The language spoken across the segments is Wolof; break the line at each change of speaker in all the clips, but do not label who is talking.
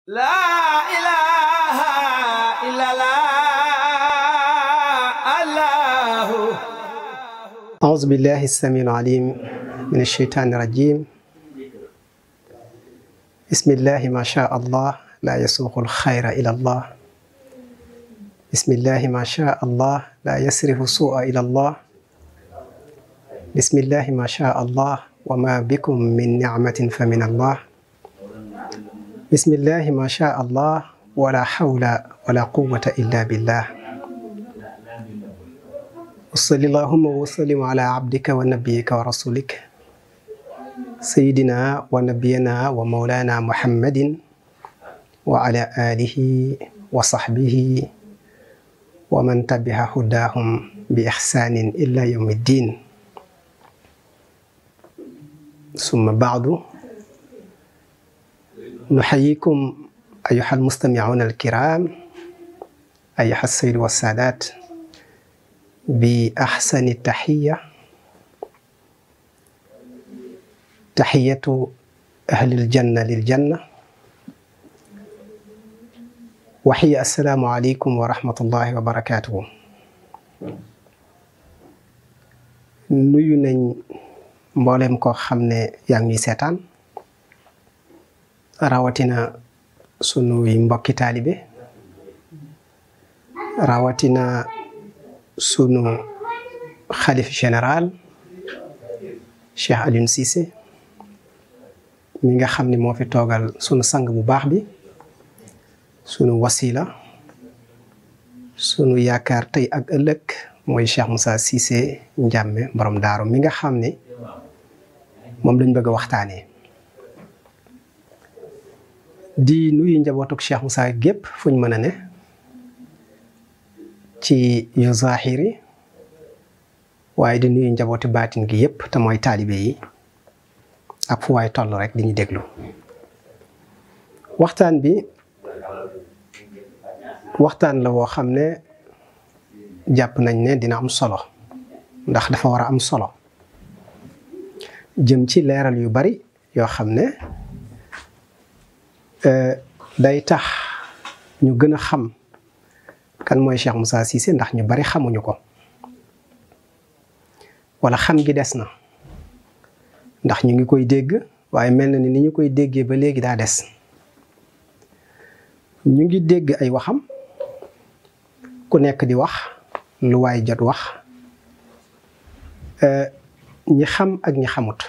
لا إله إلا الله
أعوذ بالله السميع العليم من الشيطان الرجيم. بسم الله ما شاء الله لا يسوق الخير إلى الله. بسم الله ما شاء الله لا يصرف السوء إلى الله. بسم الله ما شاء الله وما بكم من نعمة فمن الله. بسم الله ما شاء الله ولا حول ولا قوة إلا بالله. وصلى اللهم وسلم على عبدك ونبيك ورسولك سيدنا ونبينا ومولانا محمد وعلى آله وصحبه ومن تبع هداهم بإحسان إلى يوم الدين. ثم بعد، نحييكم أيها المستمعون الكرام، أيها السيد والسادات، بأحسن التحية، تحية أهل الجنة للجنة، وحي السلام عليكم ورحمة الله وبركاته. nuyu nañ mboolem ko xam ne yaa ngi ñuy seetaan, rawatina sunuy mbokki taalibe, rawatina sunu xalif général Cheikh Alioune Cissé mi nga xam ne moo fi toogal sunu sang bu baax bi, sunu wasila, sunu yaakaar tey ak ëllëg mooy Cheikh Moussa Cissé Ndiamé borom daaru mi nga xam ne moom lañ bëgg a waxtaanee. di nuyu njabootuk Cheikh Moussa gépp fuñ mën a ne ci yu zahiri, waaye di nuyu njabooti baatin gi yépp te mooy taalibe yi ak fu waay toll rek di ñu déglu. waxtaan bi waxtaan la woo xam ne jàpp nañ ne dina am solo, ndax dafa war a am solo jëm ci leeral yu bari yoo xam ne day tax ñu gën a xam kan mooy Cheikh Moussa Cissé, ndax ñu bari xamuñu ko, wala xam gi des na, ndax ñu ngi koy dégg waaye mel na ni ñu koy déggee ba léegi daa des. ñu ngi dégg ay waxam, ku nekk di wax lu waay jot wax, ñi xam ak ñi xamut.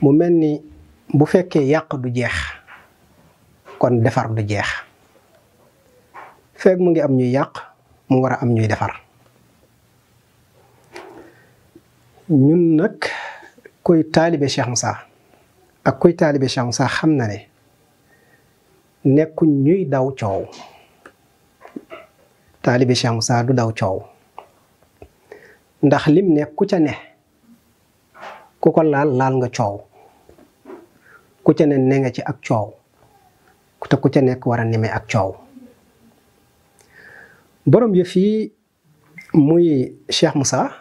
mu mel ni bu fekkee yàq du jeex kon defar du jeex. fekk mu ngi am ñuy yàq mu war a am ñuy defar. ñun nag kuy taalibe Cheikh Moussa ak kuy taalibe Cheikh Moussa xam na ne nekkuñ ñuy daw coow. taalibe Cheikh Moussa du daw coow, ndax lim ne ku ca ne ku ko laal nga coow, ku ca ne nga ci ak coow, te ku ca nekk war a neme ak coow. borom yëf yi muy Cheikh Moussa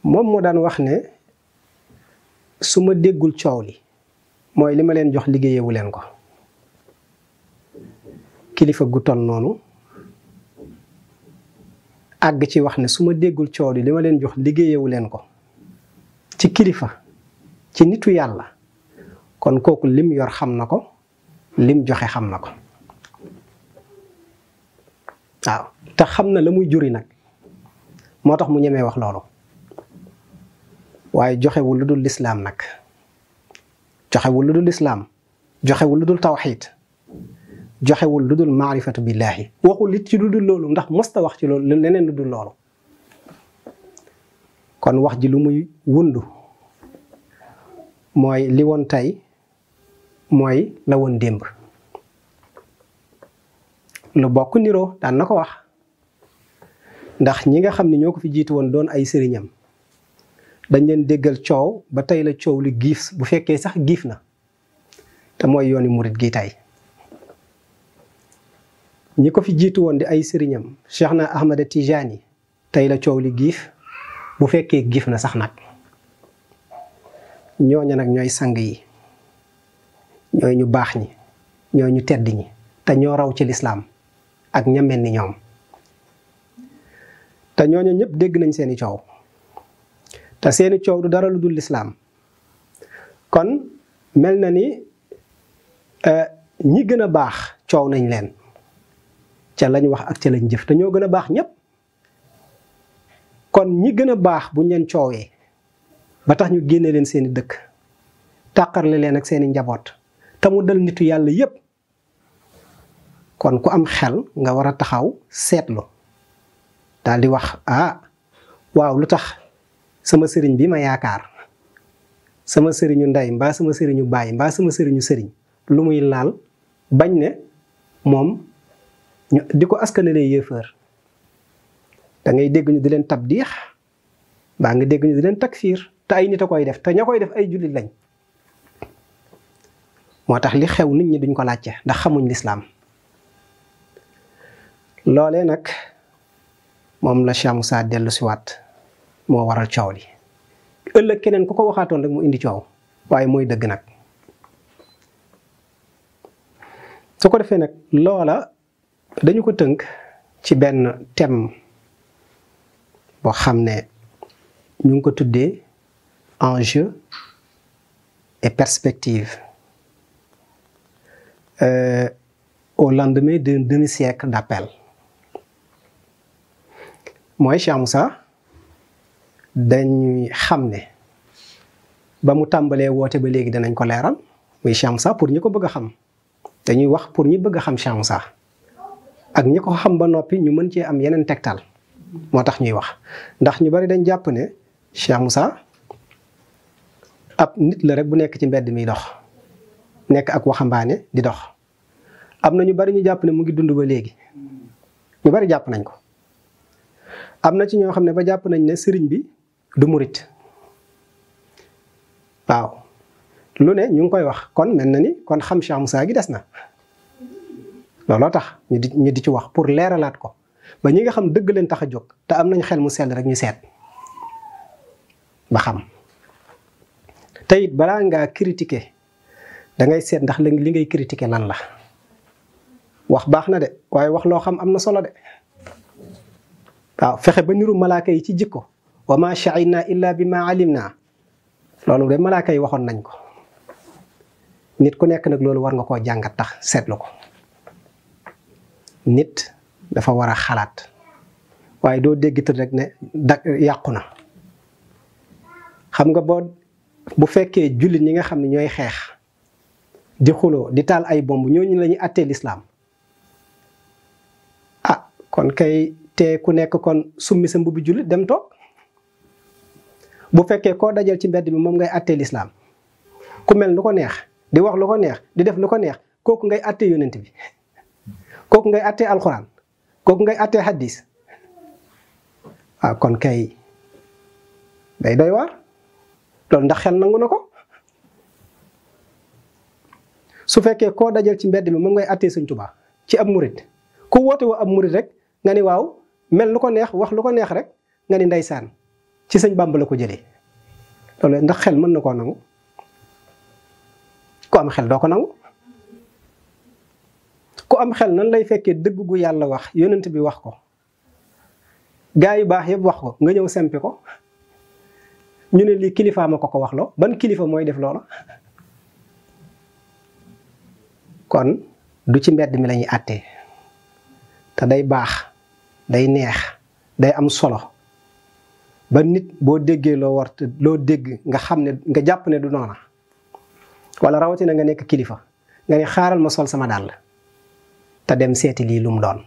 moom moo daan wax ne su ma déggul coow li mooy li ma leen jox liggéeyewu leen ko. kilifa gu toll noonu àgg ci wax ne su ma déggul coow li ma leen jox liggéeyewu leen ko ci kilifa, ci nitu yàlla, kon kooku lim yor xam na ko, lim joxe xam na ko. waaw te xam na la muy juri nag, moo tax mu ñemee wax loolu. waaye joxewul lu dul lislaam nag, joxewul lu dul lislaam, joxewul lu dul tawxiid, joxewul lu dul maarifatu billaahi. waxul it ci lu dul loolu, ndax mosta wax ci loolu leneen lu dul loolu. kon wax ji lu muy wundu mooy li woon tey mooy la woon démb. lu bokk niroo daan na ko wax, ndax ñi nga xam ne ñoo ko fi jiitu woon doon ay sëriñam dañ leen déggal coow ba tey la coow li giif, bu fekkee sax giif na, te mooy yooni murit gi tey. ñi ko fi jiitu woon di ay sëriñam Cheikh na Ahmada Tijaani, tey la coow li giif, bu fekkee giif na sax nag. ñooña nag ñooy sang yi, ñooy ñu baax ñi ñooy ñu tedd ñi te ñoo raw ci lislaam ak ña mel ni ñoom te ñooñu ñëpp dégg nañ seeni coow te seeni coow du dara lu dul lislaam kon mel na ni ñi gën a baax coow nañ leen ca lañ wax ak ca lañ jëf te ñoo gën a baax ñépp kon ñi gën a baax buñ leen coowee ba tax ñu génne leen seeni dëkk tàqarle leen ak seeni njaboot te mu dal nitu yàlla yépp kon ku am xel nga war a taxaw seetlu daal di wax waaw lu tax sama sëriñ bi ma yaakaar sama sëriñu ndey mbaa sama sëriñu baay mbaa sama sëriñu sëriñ lu muy laal bañ ne moom ñu di ko askanalee yéefar da ngay dégg ñu di leen tabdiix baa nga dégg ñu di leen takfiir te ay nit a koy def te ña koy def ay jullit lañ moo tax li xew nit ñi duñ ko laajte ndax xamuñ lislaam loolee nag moom la Cheikh Moussa dellu si waat moo waral coow li ëllëg keneen ku ko waxaatoon rek mu indi coow waaye mooy dëgg nag su ko defee nag loola dañu ko tënk ci benn thème boo xam ne ñu ngi ko tuddee enjeu et perspective au lendemain d'un demi-siècle d'appel mooy Cheikh Moussa dañuy xam ne ba mu tàmbalee woote ba léegi danañ ko leeral muy Cheikh Moussa pour ñi ko bëgg a xam dañuy wax pour ñi bëgg a xam Cheikh Moussa ak ñi ko xam ba noppi ñu mën cee am yeneen tegtal moo tax ñuy wax ndax ñu bari dañ jàpp ne Cheikh Moussa ab nit la rek bu nekk ci mbedd mi dox nekk ak waxambaane di dox am na ñu bari ñu jàpp ne mu ngi dund ba léegi ñu bari jàpp nañ ko am na ci ñoo xam ne ba jàpp nañ ne sëriñ bi du murit waaw lu ne ñu ngi koy wax kon mel na ni kon xam Cheikh Moussa gi des na looloo tax ñu di ci wax pour leeralaat ko ba ñi nga xam dëgg leen tax a jóg te am nañ xel mu sell rek ñu seet ba xam te it balaa ngaa critiquer da ngay seet ndax li ngay critiquer lan la wax baax na de waaye wax loo xam am na solo de waaw fexe ba niru malaaka yi ci jikko wa ma sha'ina illa bi ma alim naa loolu de malaaka yi waxoon nañ ko nit ku nekk nag loolu war nga koo jàngat tax seetlu ko nit dafa war a xalaat waaye doo dégg tëdd rek ne yàqu na xam nga bu fekkee jullit ñi nga xam ne ñooy xeex di xuloo di taal ay bomb ñooñu la ñuy àttee lislaam kon kay te ku nekk kon summi sa mbubbi jullit dem toog bu fekkee koo dajal ci mbedd bi moom ngay àttee lislaam ku mel lu ko neex di wax lu ko neex di def lu ko neex kooku ngay àttee yonent bi kooku ngay àttee alxuraan kooku ngay àttee hadis kon kay day doy waar loolu ndax xel nangu na ko su fekkee koo dajal ci mbedd bi moom ngay àttee Sëñ Tuubaa ci ab murit ku woote woo ab murit rek nga ni waaw mel lu ko neex wax lu ko neex rek nga ni ndeysaan ci Sëñ Bàmba la ko jëlee loolu ndax xel mën na koo nangu ku am xel doo ko nangu ku am xel nan lay fekkee dëgg gu yàlla wax yonent bi wax ko gaa yu baax yëpp wax ko nga ñëw sempi ko ñu ne lii kilifaa ma ko wax loo ban kilifa mooy def loola kon du ci mbedd mi lañuy àttee te day baax day neex day am solo ba nit boo déggee loo dégg nga xam ne nga jàpp ne du noona wala rawatina nga nekk kilifa nga ne xaaral ma sol sama dàll te dem seeti lii lu mu doon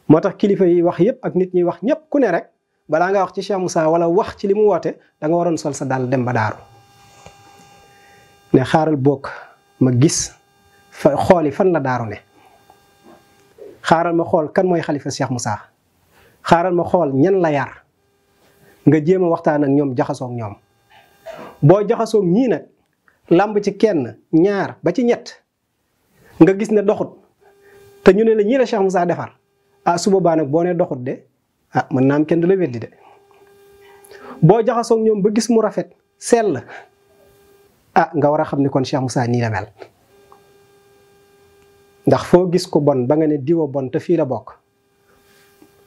moo tax kilifa yi wax yépp ak nit ñi wax ñépp ku ne rek balaa nga wax ci Cheikh Moussa wala wax ci li mu woote da nga waroon sol sa dàll dem ba daaru ne xaaral bokk ma gis fa xooli fan la daaru ne xaaral ma xool kan mooy xalifa Cheikh Moussa xaaral ma xool ñan la yar nga jéem a waxtaan ak ñoom jaxasoog ñoom boo jaxasoog ñii nag làmb ci kenn ñaar ba ci ñett nga gis ne doxut te ñu ne la ñii la Cheikh Moussa defar su boobaa nag boo ne doxut de mën naa am kenn du la weddi de boo jaxasoog ñoom ba gis mu rafet sell ah nga war a xam ni kon Cheikh Moussa nii la mel ndax foo gis ko bon ba nga ne diwa bon te fii la bokk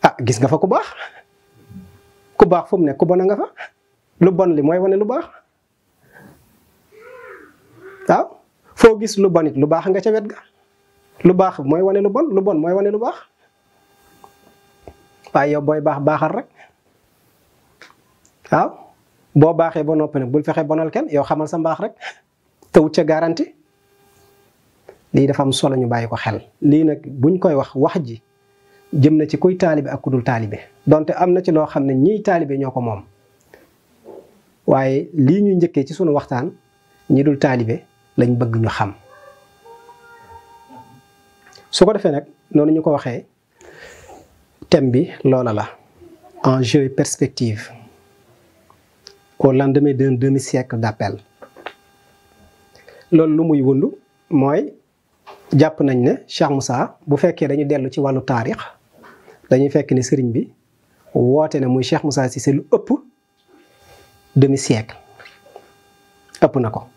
ah gis nga fa ku baax fu mu ne ku bon a nga fa lu bon li mooy wane lu baax waaw foo gis lu bon it lu baax nga ca wet ga lu baax mooy wane lu bon mooy wane lu baax waaye yow booy baaxal rek waaw boo baaxee ba noppi nag bul fexe bonal kenn yow xamal sa mbaax rek te wut ca garanti lii dafa am solo ñu bàyyi ko xel lii nag buñ koy wax ji jëm na ci kuy taalibe ak ku dul taalibe donte am na ci loo xam ne ñiy taalibe ñoo ko moom waaye lii ñu njëkkee ci sunu waxtaan ñi dul taalibe lañ bëgg ñu xam su ko defee nag noonu ñu ko waxee thème bi loola la enjeu et perspective au lendemain d'un demi-siècle d'appel loolu lu muy wundu mooy jàpp nañ ne Cheikh Moussa bu fekkee dañu dellu ci wàllu taarix dañuy fekk ne sëriñ bi woote na muy Cheikh Moussa Cissé lu ëpp demi-siècle ëpp na ko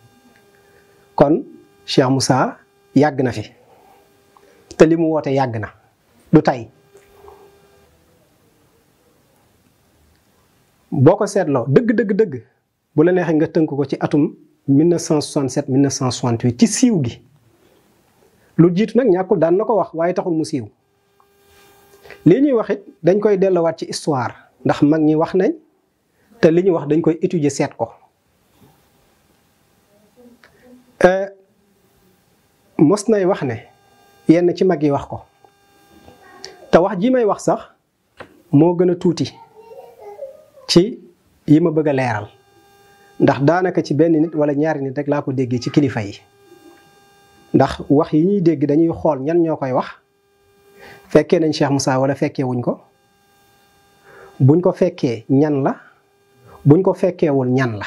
kon Cheikh Moussa yàgg na fi te li mu woote yàgg na du tey boo ko seetloo dëgg bu la neexee nga tënk ko ci atum 1967 1968 ci siiw gi lu jiitu nag ñàkkul daan na ko wax waaye taxul mu siiw lii ñuy wax it dañ koy delluwaat ci histoire ndax mag ñi wax nañ te li ñu wax dañ koy étudier seet ko mos nay wax ne yenn ci mag yi wax ko te wax ji may wax sax moo gën a tuuti ci yi ma bëgg a leeral ndax daanaka ci benn nit wala ñaari nit rek laa ko déggee ci kilifa yi ndax wax yi ñuy dégg dañuy xool ñan ñoo koy wax fekkee nañ Cheikh Moussa wala fekkee wuñ ko buñ ko fekkee ñan la buñ ko fekkeewul ñan la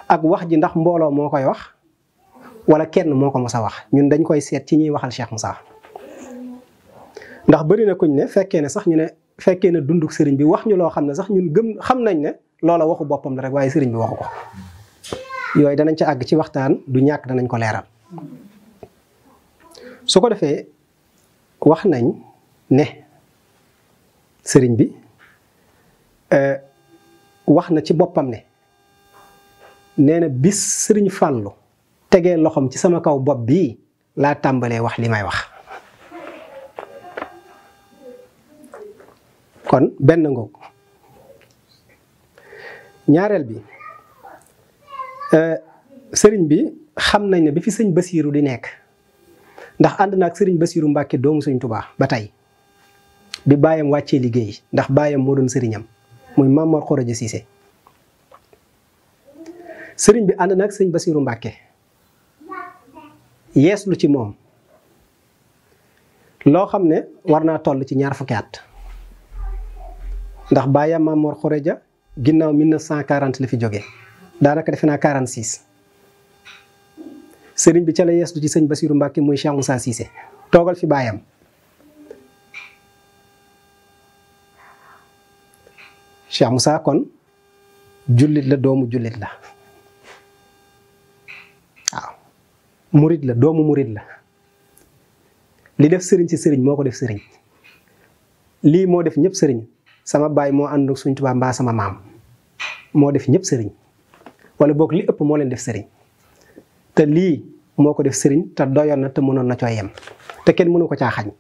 ak wax ji ndax mbooloo moo koy wax wala kenn moo ko mos a wax ñun dañ koy seet ci ñuy waxal Cheikh Moussa ndax bëri na kuñ ne fekkee ne sax ñu ne fekkee ne dunduk sëriñ bi wax ñu loo xam ne sax ñun gëm xam nañ ne loola waxu boppam la rek waaye sëriñ bi waxu ko yooyu danañ ca àgg ci waxtaan du ñàkk danañ ko leeral su ko defee wax nañ ne sëriñ bi wax na ci boppam ne nee na bis sëriñ Fàllu tegee loxoom ci sama kaw bopp bii laa tàmbalee wax li may wax kon benn ngoog ñaareel bi sëriñ bi xam nañ ne bi fi sëñ Basiiru di nekk ndax ànd na ak sëriñ Basiiru Mbàkke doomu sëñ Tubaa ba tey bi baayam wàccee liggéey ndax baayam moo doon sëriñam muy Maam Mor Xoroja Siise sëriñ bi ànd na ak sëñ Basiiru Mbàkke yees lu ci moom loo xam ne war naa toll ci 20 fukki at ndax baayam Maam Mor Xoroja ginnaaw 1940 la fi jóge daanaka defe naa 46 sëriñ bi ca la yees lu ci sëñ Basiiru Mbàkke muy Cheikh Moussa Cissé toogal fi baayam Cheikh Moussa kon jullit la doomu jullit la waaw murit la doomu murit la li def sëriñ ci sëriñ moo ko def sëriñ lii moo def ñëpp sëriñ sama baay moo ànd ak Sëriñ Tuubaa mbaa sama maam moo def ñëpp sëriñ wala boog li ëpp moo leen def sëriñ te lii moo ko def sëriñ te doyoon na te mënoon na coo yem te kenn mënu ko caa xañ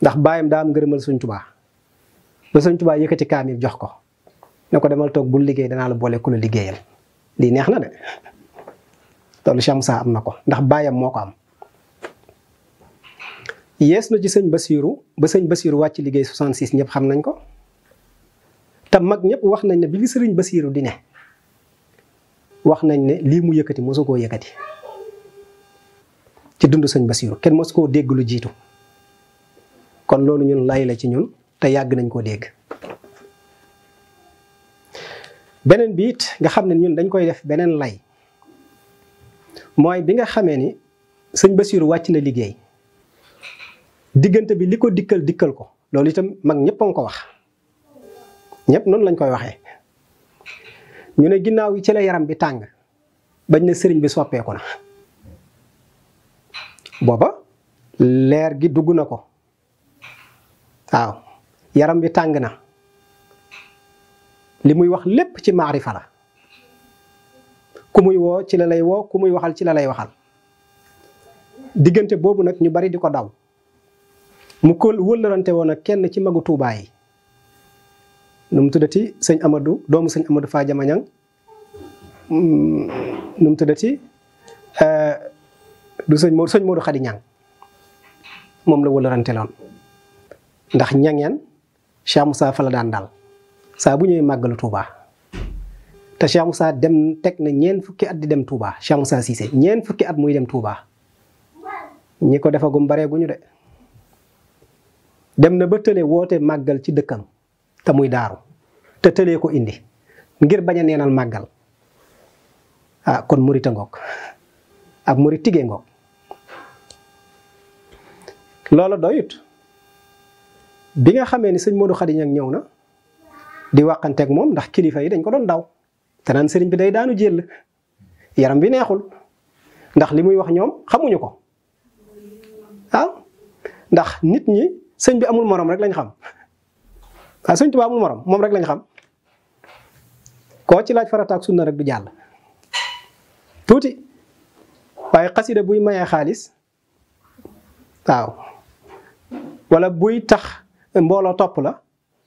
ndax baayam daa am ngërëmal Sëriñ Tuubaa ba Sëriñ Tuubaa yëkkati kaamil jox ko ne ko demal toog bul liggéey danaa la boole ku la liggéeyal lii neex na de loolu Cheikh Moussa am na ko ndax baayam moo ko am yees na ci sëñ Basiiru ba sëñ Basiiru wàcc liggéey 66 ñëpp xam nañ ko te mag ñëpp wax nañ ne bi fi sëriñ Basiiru di ne wax nañ ne lii mu yëkkati mosu koo yëkkati ci dund sëñ Basiiru kenn mosu koo dégg lu jiitu kon loolu ñun lay la ci ñun te yàgg nañ koo dégg beneen bi it nga xam ne ñun dañ koy def beneen lay mooy bi nga xamee ni sëñ Basiiru wàcc na liggéey diggante bi li ko dikkal ko loolu itam mag ñëpp a nga ko wax ñëpp noonu lañ koy waxee ñu ne ginnaaw yi ci la yaram bi tàng bañ ne sëriñ bi soppeeku na booba leer gi dugg na ko waaw yaram bi tàng na li muy wax lépp ci maarifa la ku muy woo ci la lay woo ku muy waxal ci la lay waxal diggante boobu nag ñu bari di ko daw mu ko wëllërante woon ak kenn ci magu Tuubaa yi nu mu tuddati sëñ Amadou doomu sëñ Amadou Fa Jamañang nu mu tuddati du sëñ Modou Khady Ñang moom la wëllërante loon ndax ñangeen Cheikh Moussa fa la daan dal saa bu ñëwee màggalu Touba te Cheikh Moussa dem teg na ñeent fukki at di dem Touba Cheikh Moussa Cissé ñeent fukki at muy dem Touba ñi ko defagum bareeguñu de dem na ba tële woote màggal ci dëkkam te muy daaru te tëlee ko indi ngir bañ a neenal màggal ah kon murita ngoog ak murit tigee ngoog loola doyut bi nga xamee ni sëñ Modou Khady Niang ñëw na di waxanteeg moom ndax kilifa yi dañ ko doon daw te naan sëriñ bi day daanu jël yaram bi neexul ndax li muy wax ñoom xamuñu ko waaw ndax nit ñi sëñ bi amul morom rek lañ xam waaw sëñ Tuubaa amul morom moom rek lañ xam koo ci laaj farata ak sunna rek du jàll tuuti waaye xasida buy mayee xaalis waaw wala buy tax mbooloo topp la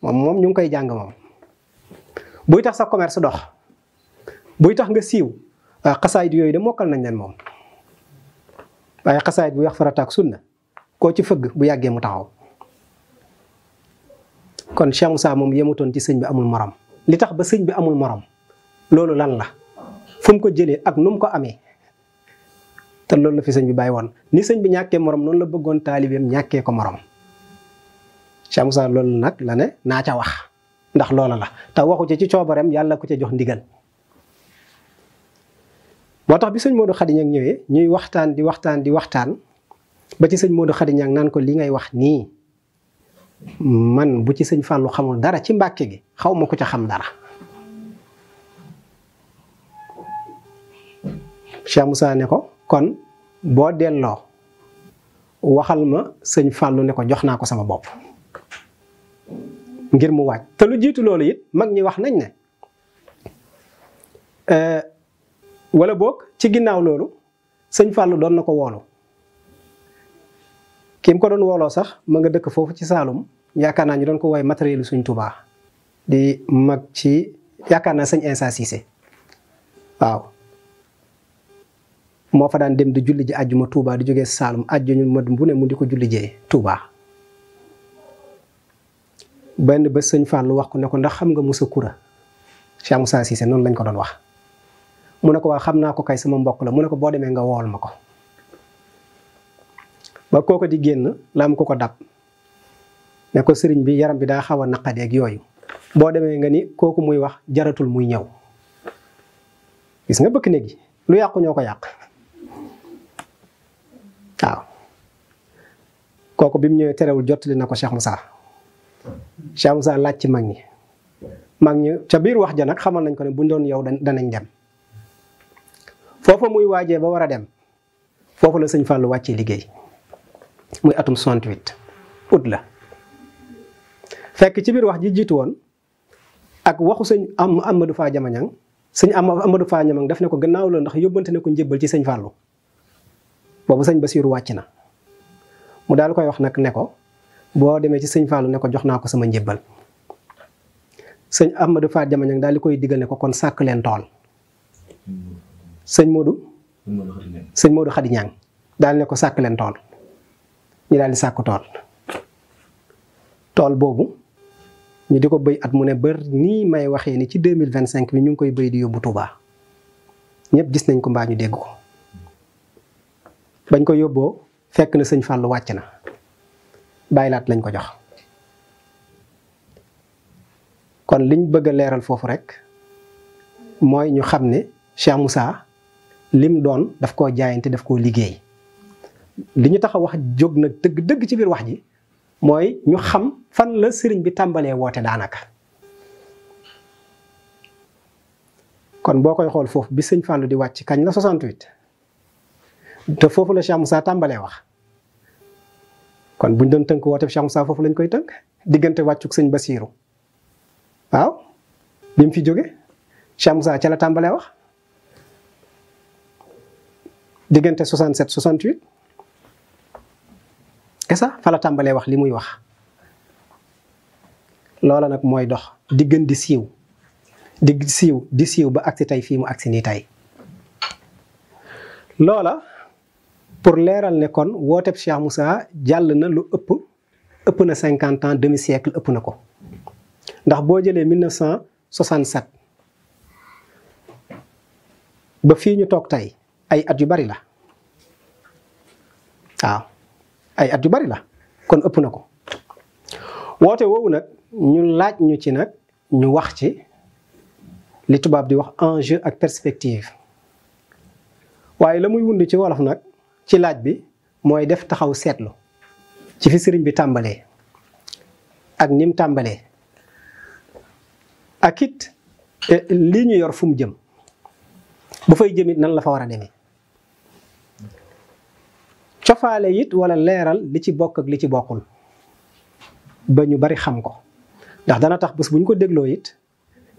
moom ñu ngi koy jàng moom buy tax sa commerce dox buy tax nga siiw waaw xasaayit yooyu de mokkal nañ leen moom waaye xasaayit buy wax farata ak sunna koo ci fëgg bu yàggee mu taxaw kon Cheikh Moussa moom yemutoon ci sëñ bi amul morom li tax ba sëñ bi amul morom loolu lan la fu mu ko jëlee ak nu mu ko amee te loolu la fi sëñ bi bàyyi woon ni sëñ bi ñàkkee morom noonu la bëggoon taalibeem ñàkkee ko morom Cheikh Moussa loolu nag la ne naa ca wax ndax loola la te waxu ci coobareem yàlla ko ca jox ndigal moo tax bi sëñ Modou Khady Niang ñëwee ñuy waxtaan di waxtaan ba ci sëñ Modou Khady Niang naan ko li ngay wax nii man bu ci sëñ Fallou xamul dara ci Mbàkke gi xaw ma ko ca xam dara Cheikh Moussa ne ko kon boo delloo waxal ma sëñ Fallou ne ko jox naa ko sama bopp ngir mu waaj te lu jiitu loolu it mag ñi wax nañ ne wala boog ci ginnaaw loolu sëñ Fallou doon na ko woolu ki mu ko doon wooloo sax ma nga dëkk foofu ci Saalum yaakaar naa ñu doon ko woowee matériel suñ Touba di mag ci yaakaar naa sëñ Insa Cissé waaw moo fa daan dem di julli ji àjjuma Touba di jógee Saalum àjjuma bu ne mu di ko julli jee Touba benn bés sëñ Fallou wax ko ne ko ndax xam nga Moussa Koura Cheikh Moussa Cissé noonu lañ ko doon wax mu ne ko waa xam naa ko kay sama mbokk la mu ne ko boo demee nga wool ma ko ba kooko di génn la am ko dab ne ko sëriñ bi yaram bi daa xaw a naqadeeg yooyu boo demee nga ni kooku muy wax jaratul muy ñëw gis nga bëkk néeg yi lu yàqu ñoo ko yàq waaw kooku bi mu ñëwee terewul jottali na ko Cheikh Moussa laaj ci mag ñi ca biir wax ja nag xamal nañ ko ne buñ doon yow danañ dem foofa muy waajee ba war a dem foofu la sëñ Fallou wàccee liggéey muy atum 68 août la fekk ci biir wax ji jiitu woon ak waxu sëñ Amadou Fa Jamañang sëñ Amadou Fa Jamañang daf ne ko gannaaw la ndax yóbbante ne ko njëbbal ci sëñ Fallou boobu sëñ Basiiru wàcc na mu daal koy wax nag ne ko boo demee ci sëñ Fallou ne ko jox naa ko sama njëbbal sëñ Amadou Fa Jamañang daal di koy digal ne ko kon sàkk leen tool sëñ Modou Khady Niang daal ne ko sàkk leen tool ñu daal di sàkk tool boobu ñu di ko bëy at mu ne bër nii may waxee ni ci 2025 bi ñu ngi koy bëy di yóbbu Touba ñëpp gis nañ ko mbaa ñu dégg ko bañ ko yóbboo fekk na sëñ Fallou wàcc na bàyyilaat lañ ko jox kon liñ bëgg a leeral foofu rek mooy ñu xam ne Cheikh Moussa lim doon daf koo jaayante daf koo liggéey li ñu tax a wax jóg nag dëgg ci biir wax ji mooy ñu xam fan la sëriñ bi tàmbalee woote daanaka kon boo koy xool foofu bi sëñ Fallou di wàcc kañ la 68 te foofu la Cheikh Moussa tàmbalee wax kon buñ doon tënk woote Cheikh Moussa foofu lañ koy tënk diggante wàccuk sëñ Basiiru waaw bi mu fi jóge Cheikh Moussa ca la tàmbalee wax diggante 67 68 kesa fa la tàmbalee wax li muy wax loola nag mooy dox di gën di siiw di siiw ba agsi tey fii mu agsi nii tey loola pour leeral ne kon wooteb Cheikh Moussa jàll na lu ëpp na 50 ans demi siècle ëpp na ko ndax boo jëlee 1967 ba fii ñu toog tey ay at yu bari la waaw ay at yu bari la kon ëpp na ko woote woowu nag ñu laaj ñu ci nag ñu wax ci li tubaab di wax enjeu ak perspective waaye la muy wund ci wolof nag ci laaj bi mooy def taxaw seetlu ci fi sëriñ bi tàmbalee ak nim tàmbalee ak it lii ñu yor fu mu jëm bu fay jëmit nan la fa war a demee cofaale it wala leeral li ci bokk ak li ci bokkul ba ñu bari xam ko ndax dana tax bés bu ñu ko dégloo it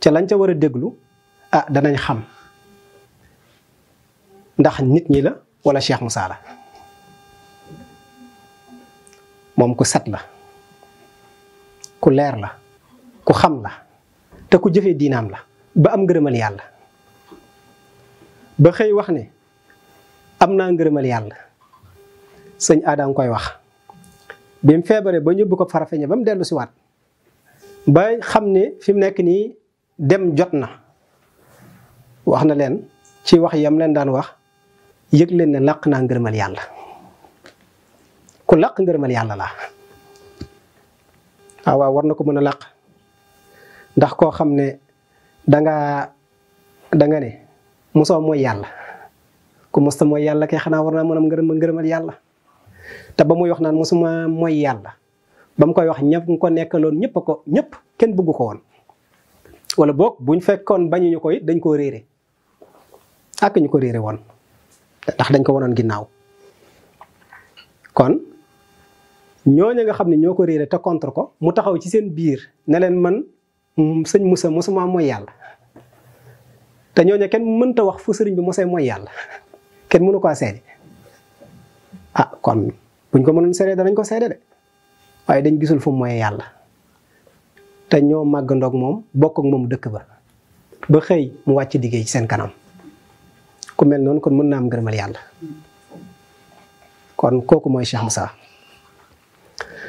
ca lañ ca war a déglu danañ xam ndax nit ñi la wala Cheikh Moussa la moom ku set la ku leer la ku xam la te ku jëfee diinaam la ba am ngërëmal yàlla ba xëy wax ne am naa ngërëmal yàlla sëñ Aada nga koy wax bi mu feebaree ba ñëbbu ko Farafeñe ba mu dellu si waat ba xam ne fi mu nekk nii dem jot na wax na leen ci wax yam leen daan wax yëg leen ne làq naa ngërëmal yàlla ku làq ngërëmal yàlla la waaw war na ko mën a làq ndax koo xam ne danga ne mosoo mooy yàlla ku mosta mooy yàlla kay xanaa war naa mën am ngërëmal yàlla te ba muy wax naan mosuma mooy yàlla ba mu koy wax ñëpp nga ko nekkaloon ñëpp kenn bëggu ko woon wala boog buñ fekkoon bañuñu ko it dañ koo réere ak ñu ko réere woon ndax dañ ko wonoon ginnaaw kon ñooñu nga xam ne ñoo ko réere te contre ko mu taxaw ci seen biir ne leen man sëñ Moussa mosuma mooy yàlla te ñooñu kenn mënta wax fu sëriñ bi mosee mooy yàlla kenn mënu ko seede kon buñ ko mënoon seede danañ ko seede de waaye dañ gisul fu mooy yàlla te ñoo màggandoog moom bokk ak moom dëkk ba xëy mu wàcc liggéey ci seen kanam ku mel noonu kon mën naa am ngërëmal yàlla kon kooku mooy Cheikh Moussa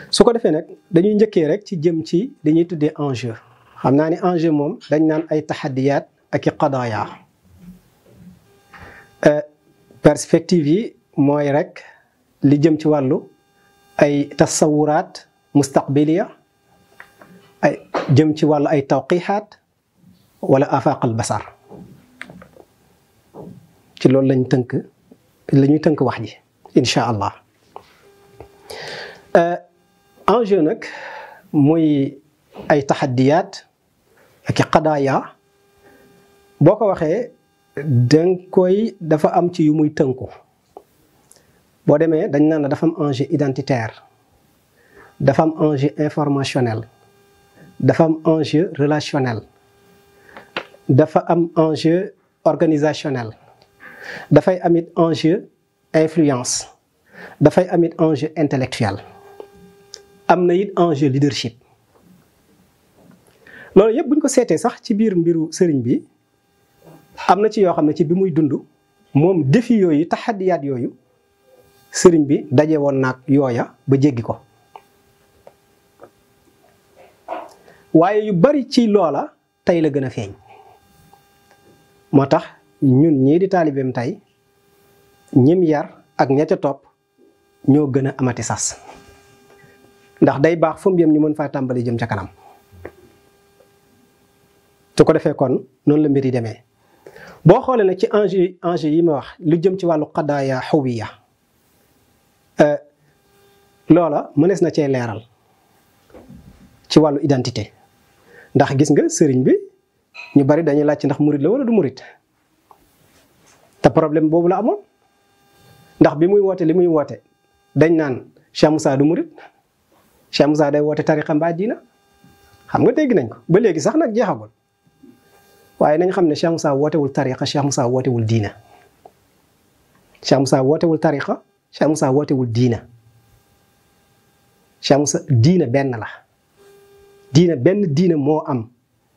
su ko defee nag dañuy njëkkee rek ci jëm ci dañuy tuddee enjeu xam naa ni enjeu moom dañ naan ay taxadiyaat ak i qadaaya perspective yi mooy rek li jëm ci wàllu ay tasawuraat mustaqbiliya ay jëm ci wàllu ay tawqiixaat wala afaqal basar ci loolu lañ tënk la ñuy tënk wax ji incha allah enjeu nag muy ay taxadiyaat ak i qadaaya boo ko waxee dafa am ci yu muy tënku boo demee dañ naan la dafa am enjeu identitaire dafa am enjeu informationnel dafa am enjeu relationnel dafa am enjeu organisationnel dafay amit enjeu influence dafay amit enjeu intellectuel am na it enjeu leadership loolu yëpp bu ñu ko seetee sax ci biir mbiru sëriñ bi am na ci yoo xam ne ci bi muy dund moom défi yooyu taxadiyaat yooyu sëriñ bi daje woon naag yooya ba jéggi ko waaye yu bari ci loola tey la gën a feeñ moo tax ñun ñii di taalibeem tey ñim yar ak ña ca topp ñoo gën a amati sas ndax day baax fu mu yem ñu mën faa tàmbali jëm ca kanam su ko defee kon noonu la mbir yi demee boo xoolee nag ci enjeu yi ma wax lu jëm ci wàllu qadaaya xuwiya loola mënees na cee leeral ci wàllu identité ndax gis nga sëriñ bi ñu bari dañuy laaj ndax murit la wala du murit te problème boobu la amoon ndax bi muy woote li muy woote dañ naan Cheikh Moussa du murit Cheikh Moussa day woote tariqa mbaa diina xam nga dégg nañ ko ba léegi sax nag jeexagul waaye nañ xam ne Cheikh Moussa wootewul tariqa Cheikh Moussa wootewul diina Cheikh Moussa wootewul tariqa Cheikh Moussa wootewul diina Cheikh Moussa diina benn la diina benn diina moo am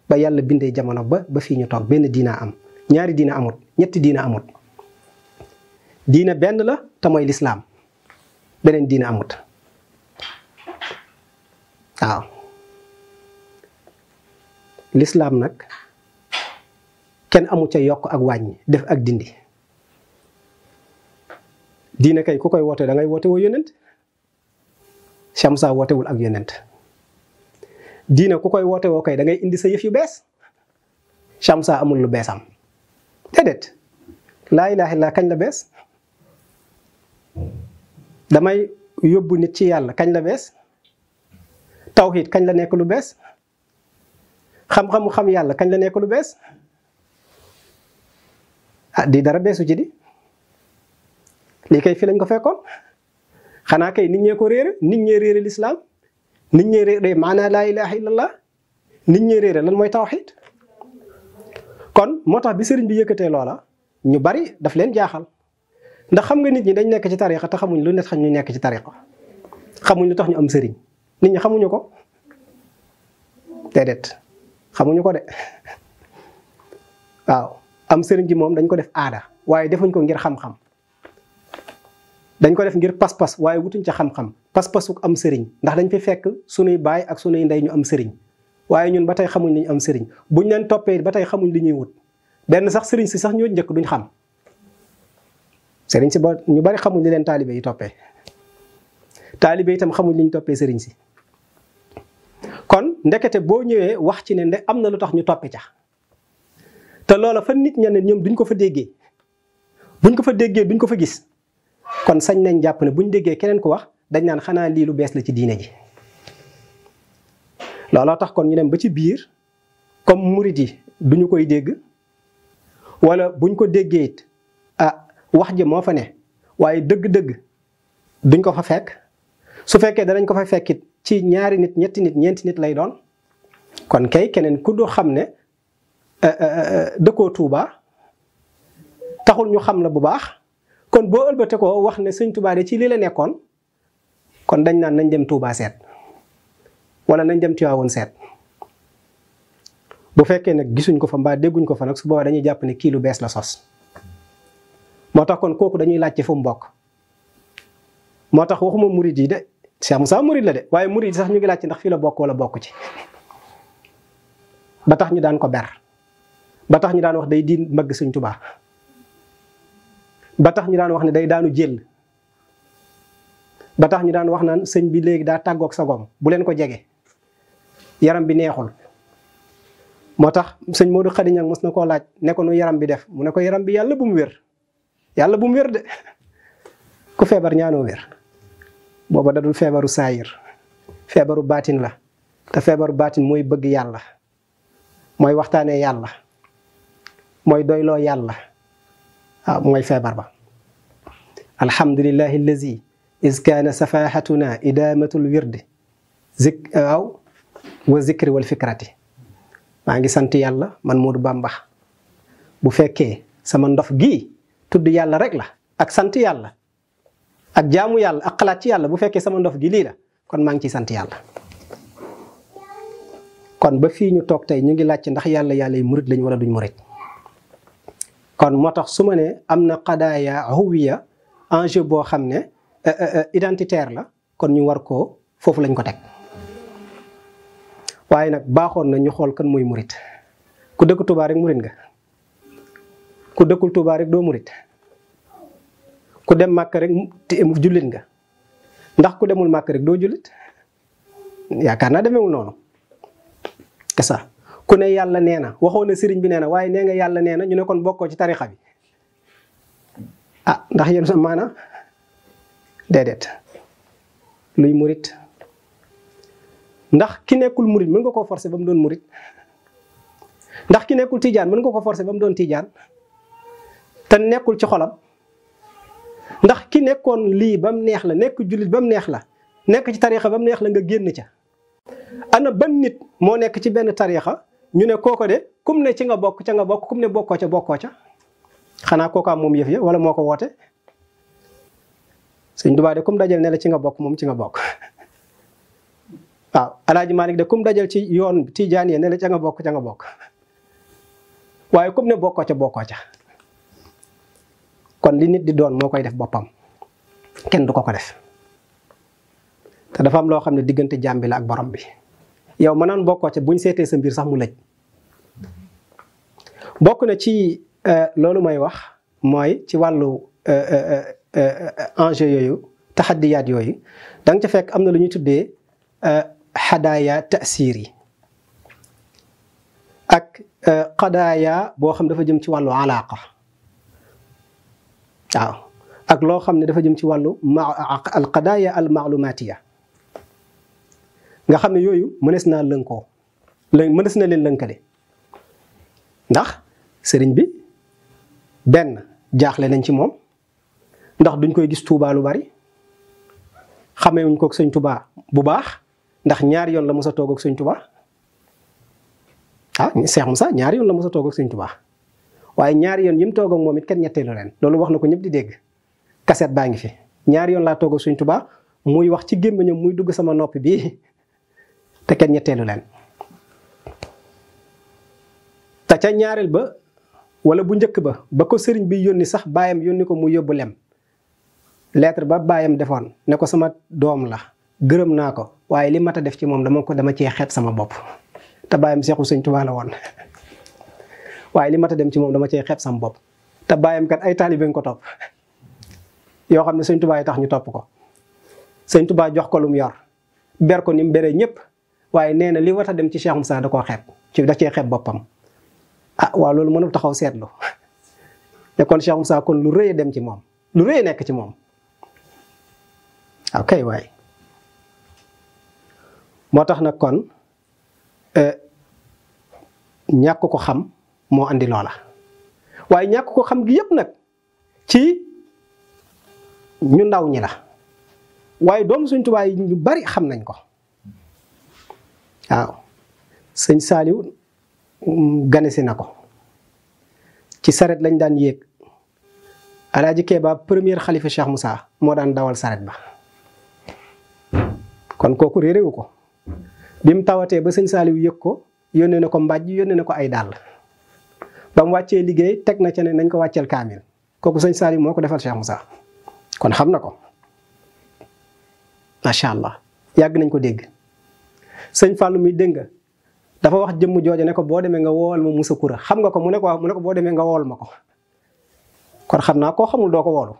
ba yàlla bindee jamono ba fii ñu toog benn diina am ñaari diina amut ñetti diina amut diina benn la te mooy lislaam beneen diina amut waaw lislaam nag kenn amu ca yokk ak wàññi def ak dindi diina kay ku koy woote da ngay woote woo yonent Cheikh Moussa wootewul ak yonent diina ku koy woote woo kay da ngay indi sa yëf yu bees Cheikh Moussa amul lu beesam déedéet laa ilaaha illa kañ la bees damay yóbbu nit ci yàlla kañ la bees tawhid kañ la nekk lu bees xam-xamu xam yàlla kañ la nekk lu bees ah di dara beesu ci di lii kay fi lañ ko fekkoon xanaa kay nit ñee ko réere nit ñee réere lislaam nit ñee réere maanaa laa ilaha illallah nit ñee réere lan mooy tawhid kon moo tax bi sëriñ bi yëkkatee loola ñu bari daf leen jaaxal ndax xam nga nit ñi dañ nekk ci tariqa te xamuñ lu ne tax ñu nekk ci tariqa xamuñ lu tax ñu am sëriñ nit ñi xamuñu ko déedéet xamuñu ko de waaw am sëriñ gi moom dañ ko def aada waaye defuñ ko ngir xam-xam dañ ko def ngir pas-pas waaye wutuñ ca xam-xam pas-pasu am sëriñ ndax dañ fi fekk sunuy baay ak sunuy ndey ñu am sëriñ waaye ñun ba tey xamuñ li ñu am sëriñ buñ leen toppee ba tey xamuñ li ñuy wut benn sax sëriñ si sax ñoo njëkk duñ xam sëriñ si ba ñu bari xamuñ li leen taalibe yi toppee taalibe itam xamuñ li ñu toppee sëriñ si kon ndekete boo ñëwee wax ci ne am na lu tax ñu toppi ca te loola fa nit ña ne ñoom duñ ko fa déggee buñ ko fa déggee duñ ko fa gis kon sañ nañ jàpp ne buñ déggee keneen ko wax dañ naan xanaa lii lu bees la ci diine ji looloo tax kon ñu dem ba ci biir comme murid yi duñu koy dégg wala buñ ko déggee it wax ji moo fa ne waaye dëgg-dëgg duñ ko fa fekk su fekkee danañ ko fa fekkit ci ñaari nit ñetti nit ñeenti nit lay doon kon kay keneen ku do xam ne dëkkoo Tuuba taxul ñu xam la bu baax kon boo ëlbate ko wax ne sëñ Tuuba de ci lii la nekkoon kon dañ naan nañ dem Tuuba seet wala nañ dem Tiwaawoon seet bu fekkee nag gisuñ ko fa mbaa dégguñ ko fa nag su boobaa dañuy jàpp ne kii lu bees la sos moo tax kon kooku dañuy laajte fu mu bokk moo tax waxuma murid yi de Cheikh Moussa murid la de waaye murid yi sax ñu ngi laajte ndax fii la bokk wala bokk ci ba tax ñu daan ko ber ba tax ñu daan wax day diin mbagg sëñ Tuubaa ba tax ñu daan wax ne day daanu jël ba tax ñu daan wax naan sëñ bi léegi daa tàggoog sagoom bu leen ko jege yaram bi neexul moo tax sëñ Modou Khady Niang mos na koo laaj ne ko nu yaram bi def mu ne ko yaram bi yàlla bu mu wér yàlla bu mu wér de ku feebar ñaanoo wér booba dadul feebaru saayir feebaru baatin la te feebaru baatin mooy bëgg yàlla mooy waxtaanee yàlla mooy doyloo yàlla waaw mooy feebar ba alhamdulillahi allazi is kaana safahatuna idamatul wirdi waaw wa zikri wal fikrati maa ngi sant yàlla man Modou Bamba bu fekkee sama ndof gii tudd yàlla rek la ak sant yàlla ak jaamu yàlla ak xalaat ci yàlla bu fekkee sama ndof gi lii la kon maa ngi ciy sant yàlla kon ba fii ñu toog tey ñu ngi laajte ndax yàlla yi murit lañ wala duñ murit kon moo tax su ma ne am na qadaaya huwiya enjeu boo xam ne identitaire la kon ñu war koo foofu lañ ko teg waaye nag baaxoon na ñu xool kan mooy murit ku dëkk Touba rek murit nga ku dëkkul Touba rek doo murit ku dem màkk rek jullit nga ndax ku demul màkk rek doo jullit yaakaar naa demeewul noonu kesa ku ne yàlla nee na waxoo ne sëriñ bi nee na waaye nee nga yàlla nee na ñu ne kon bokkoo ci tarixa bi ndax yéen sa maana déedéet luy murit ndax ki nekkul murit mën nga koo forcer ba mu doon murit ndax ki nekkul tijaan mën nga ko forcer ba mu doon tijaan te nekkul ci xolam ndax ki nekkoon lii ba mu neex la nekk jullit ba mu neex la nekk ci tariixa ba mu neex la nga génn ca ana ban nit moo nekk ci benn tariixa ñu ne kooko de kum ne ci nga bokk ca nga bokk kum ne bokkoo ca xanaa kooku am moom yëf ya wala moo ko woote Sëñ Tuubaa de kum dajal ne la ci nga bokk moom ci nga bokk waaw Alaaji Maalik de kum dajal ci yoon tijaan yi ne la ca nga bokk waaye kum ne bokkoo ca kon li nit di doon moo koy def boppam kenn du ko def te dafa am loo xam ne diggante jaam bi la ak borom bi yow ma naan bokkoo ca buñ seetee sa mbir sax mu lëj bokk na ci loolu may wax mooy ci wàllu enjeu yooyu taxaddiyaat yooyu da nga ca fekk am na lu ñuy tuddee xadaaya taasiir yi ak qadaaya boo xam dafa jëm ci wàllu alaaqa waaw ak loo xam ne dafa jëm ci wàllu al qadaaya al maalumaatiya nga xam ne yooyu mënees naa lënkoo mënees na leen lënkale ndax sëriñ bi benn jaaxle nañ ci moom ndax duñ koy gis Tuubaa lu bari xamewuñ ko ak sëñ Tuubaa bu baax ndax ñaari yoon la mos a toog ak sëñ Tuubaa Cheikh Moussa ñaari yoon la mos a toog ak sëñ Tuubaa waaye ñaari yoon yi mu toog ak moom it kenn ñetteelu leen loolu wax na ko ñëpp di dégg kaset baa ngi fi ñaari yoon laa toog ak sëñ Tuubaa muy wax ci gémmiñam muy dugg sama noppi bii te kenn ñetteelu leen te ca ñaareel ba wala bu njëkk ba ko sëriñ bi yónni sax baayam yónni ko mu yóbbu lem lettre ba baayam defoon ne ko sama doom la gërëm naa ko waaye li mat a def ci moom dama cee xeeb sama bopp te baayam seexu sëñ Tuubaa la woon waaye li mat a dem ci moom dama cee xeeb sama bopp te baayam kat ay taalibe ko topp yoo xam ne sëñ Tuubaa yi tax ñu topp ko sëñ Tuubaa jox ko lu mu yor ber ko ni mu beree ñëpp waaye nee na li war a dem ci Cheikh Moussa da koo xeeb da cee xeeb boppam waaw loolu mënul taxaw seetlu ne kon Cheikh Moussa kon lu rëy dem ci moom lu rëy nekk ci moom ok waay moo tax nag kon ñàkk ko xam moo andi loola waaye ñàkk ko xam gi yëpp nag ci ñu ndaw ñi la waaye doomu Sëñ Tuubaa yi ñu bari xam nañ ko waaw sëñ Saaliw ganesi na ko ci saret lañ daan yéeg Alaaji Keeba premier xalifa Cheikh Moussa moo daan dawal saret ba kon kooku réeréwu ko bi mu tawatee ba sëñ Saaliw yëg ko yónnee na ko mbàjj yónnee na ko ay dàll ba mu wàccee liggéey teg na ca ne nañ ko wàcceel kaamil kooku sëñ Saaliw moo ko defal Cheikh Moussa kon xam na ko macha allah yàgg nañ ko dégg sëñ Fallou mi dégg nga dafa wax jëmm jooju ne ko boo demee nga woowal ma Moussa Koura xam nga ko mu ne ko boo demee nga wool ma ko kon xam naa koo xamul doo ko woolu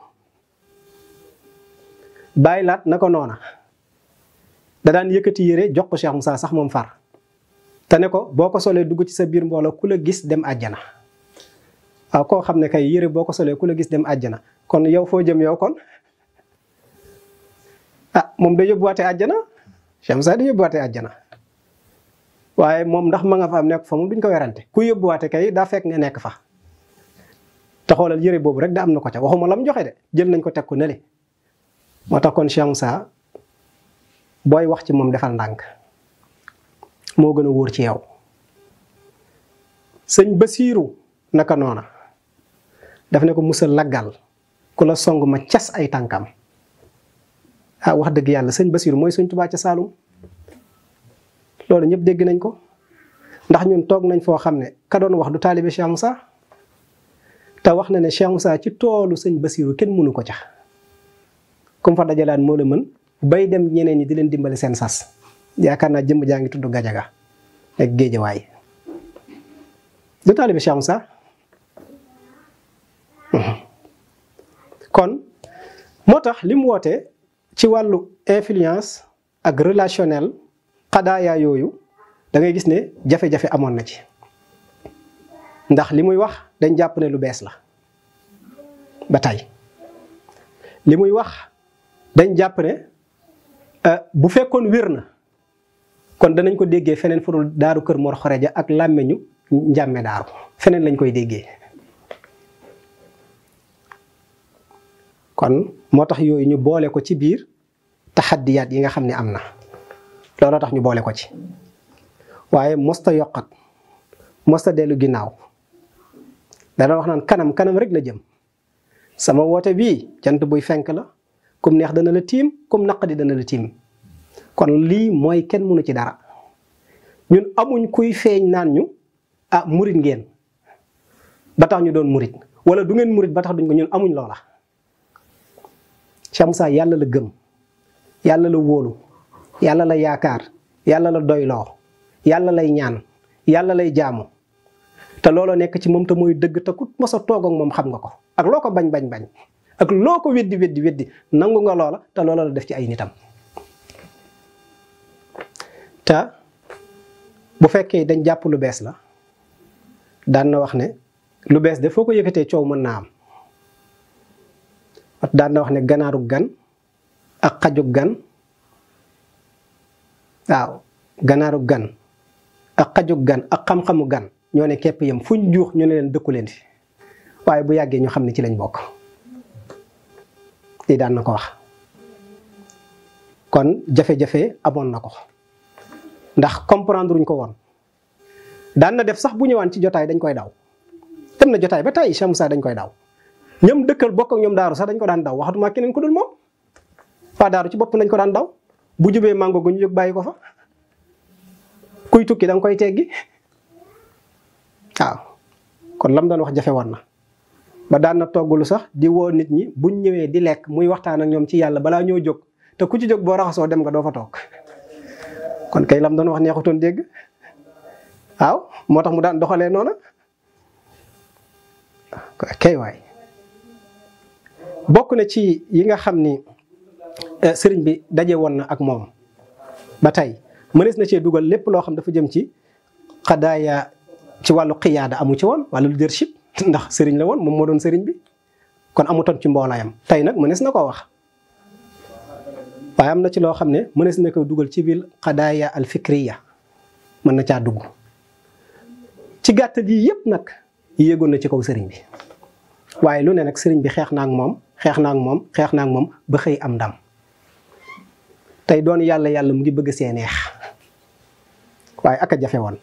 bàyyi laat na ko noona da daan yëkkati yére jox ko Cheikh Moussa sax moom far te ne ko boo ko solee dugg ci sa biir mbooloo ku la gis dem àjjana waaw koo xam ne kay yére boo ko solee ku la gis dem àjjana kon yow foo jëm yow kon moom da yóbbuwaatee àjjana Cheikh Moussa da yóbbuwaatee àjjana waaye moom ndax ma nga fa am nekk fa moom duñ ko werante ku yóbbuwaate kay daa fekk nga nekk fa te xoolal yére boobu rek da am na ko ca waxuma lam joxe de jël nañ ko teg ko nële moo tax kon Cheikh Moussa booy wax ci moom defal ndànk moo gën a wóor ci yow sëñ Basiiru naka noona daf ne ko musal laggal ku la song ma cas ay tànkam wax dëgg yàlla sëñ Basiiru mooy sëñ Tuubaa ca Saalum loolu ñëpp dégg nañ ko ndax ñun toog nañ foo xam ne ka doon wax du taalibe Cheikh Moussa te wax na ne Cheikh Moussa ci toolu sëñ Basiiru kenn mënu ko ca comme fa dajalaan moo la mën bay dem ñeneen ñi di leen dimbali seen sas yaakaar naa jëmm jaa ngi tudd Gajaga ak Géejawaay du taalibe Cheikh Moussa kon moo tax li mu woote ci wàllu influence ak relationnel xadaaya yooyu da ngay gis ne jafe-jafe amoon na ci ndax li muy wax dañ jàpp ne lu bees la ba tey li muy wax dañ jàpp ne bu fekkoon wér na kon danañ ko déggee feneen fu dul Daaru Kër Mor Xoreja ak làmmeñu njàmme daaru feneen lañ koy déggee. kon moo tax yooyu ñu boole ko ci biir taxaddiyaat yi nga xam ne am na looloo tax ñu boole ko ci waaye mosta yokkat mosta dellu ginnaaw dana wax naan kanam rek la jëm sama woote bii jant buy fenk la kum neex dana la tiim kum naqadi dana la tiim kon lii mooy kenn mënu ci dara ñun amuñ kuy feeñ naan ñu murit ngeen ba tax ñu doon murit wala du ngeen murit ba tax duñ ko ñun amuñ loola. Cheikh Moussa yàlla la gëm yàlla la wóolu yàlla la yaakaar yàlla la doyloo yàlla lay ñaan yàlla lay jaamu te looloo nekk ci moom te mooy dëgg te ku mos a toog ak moom xam nga ko ak loo ko bañ ak loo ko weddi nangu nga loola te loola la def ci ay nitam. te bu fekkee dañ jàpp lu bees la daan na wax ne lu bees de foo ko yëkkatee coow mën naa am. daan na wax ne ganaaru gan ak xajug gan waaw ganaaru gan ak xajug gan ak xam-xamu gan ñoo ne képp yam fuñ juux ñu ne leen dëkku leen fi waaye bu yàggee ñu xam ne ci lañ bokk lii daan na ko wax. kon jafe-jafe amoon na ko ndax comprendre uñ ko woon daan na def sax bu ñëwaan ci jotaay dañ koy daw dem na jotaay ba tey Cheikh Moussa dañ koy daw. ñoom dëkkal bokk ak ñoom daaru sax dañ ko daan daw waxatuma keneen ko dul moom waa daaru ci bopp nañ ko daan daw bu jubee mango gu ñu jóg bàyyi ko fa kuy tukki da nga koy teggi waaw kon lam doon wax jafe woon na ba daan na toggulu sax di woo nit ñi buñ ñëwee di lekk muy waxtaan ak ñoom ci yàlla balaa ñoo jóg te ku ci jóg boo raxasoo dem nga doo fa toog kon kay lam doon wax neexutoon dégg waaw moo tax mu daan doxalee noona kay waay bokk na ci yi nga xam ni sëriñ bi daje woon na ak moom ba tey mënees na cee dugal lépp loo xam dafa jëm ci xadaaya ci wàllu xiyaada amu ci woon wàllu leadership ndax sëriñ la woon moom moo doon sëriñ bi kon amutoon ci mboolaayam tey nag mënees na koo wax waaye am na ci loo xam ne mënees na ko dugal ci biir xadaaya al fikriya mën na caa dugg ci gàttal yi yëpp nag yéegoon na ci kaw sëriñ bi waaye lu ne nag sëriñ bi xeex na ak moom ba xëy am ndam tey doon yàlla mu ngi bëgg see neex waaye ak a jafe woon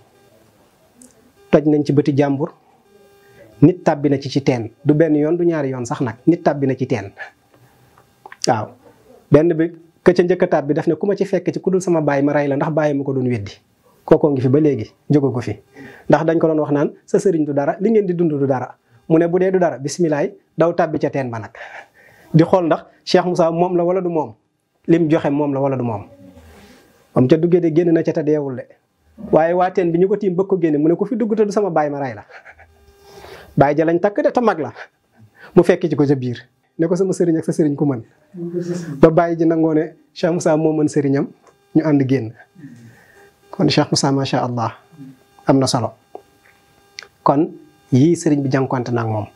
toj nañ ci bëti jàmbur nit tàbbi na ci teen du benn yoon du ñaari yoon sax nag nit tàbbi na ci teen waaw benn bi ka ca njëkk a tàbbi daf ne ku ma ci fekk ci ku dul sama baay ma rey la ndax bàyyi ma ko doon weddi kookoo ngi fi ba léegi jóge ko fi ndax dañ ko doon wax naan sa sëriñ du dara li ngeen di dund du dara mu ne bu dee du dara bisimilaay daw tàbbi ca teen ba nag di xool ndax Cheikh Moussa moom la wala du moom lim joxe moom la wala du moom am ca duggee de génn na ca te deewul de waaye waa teen bi ñu ko tiim bëgg ko génne mu ne ku fi dugg te du sama baay ma rey la baay ja lañ takk de te mag la mu fekk ci ko ca biir ne ko sama sëriñ ak sa sëriñ ku mën ba bàyyi ji nangoo ne Cheikh Moussa moo mën sëriñam ñu ànd génn kon Cheikh Moussa macha allah am na solo kon yii sëriñ bi jànkuwante na ak moom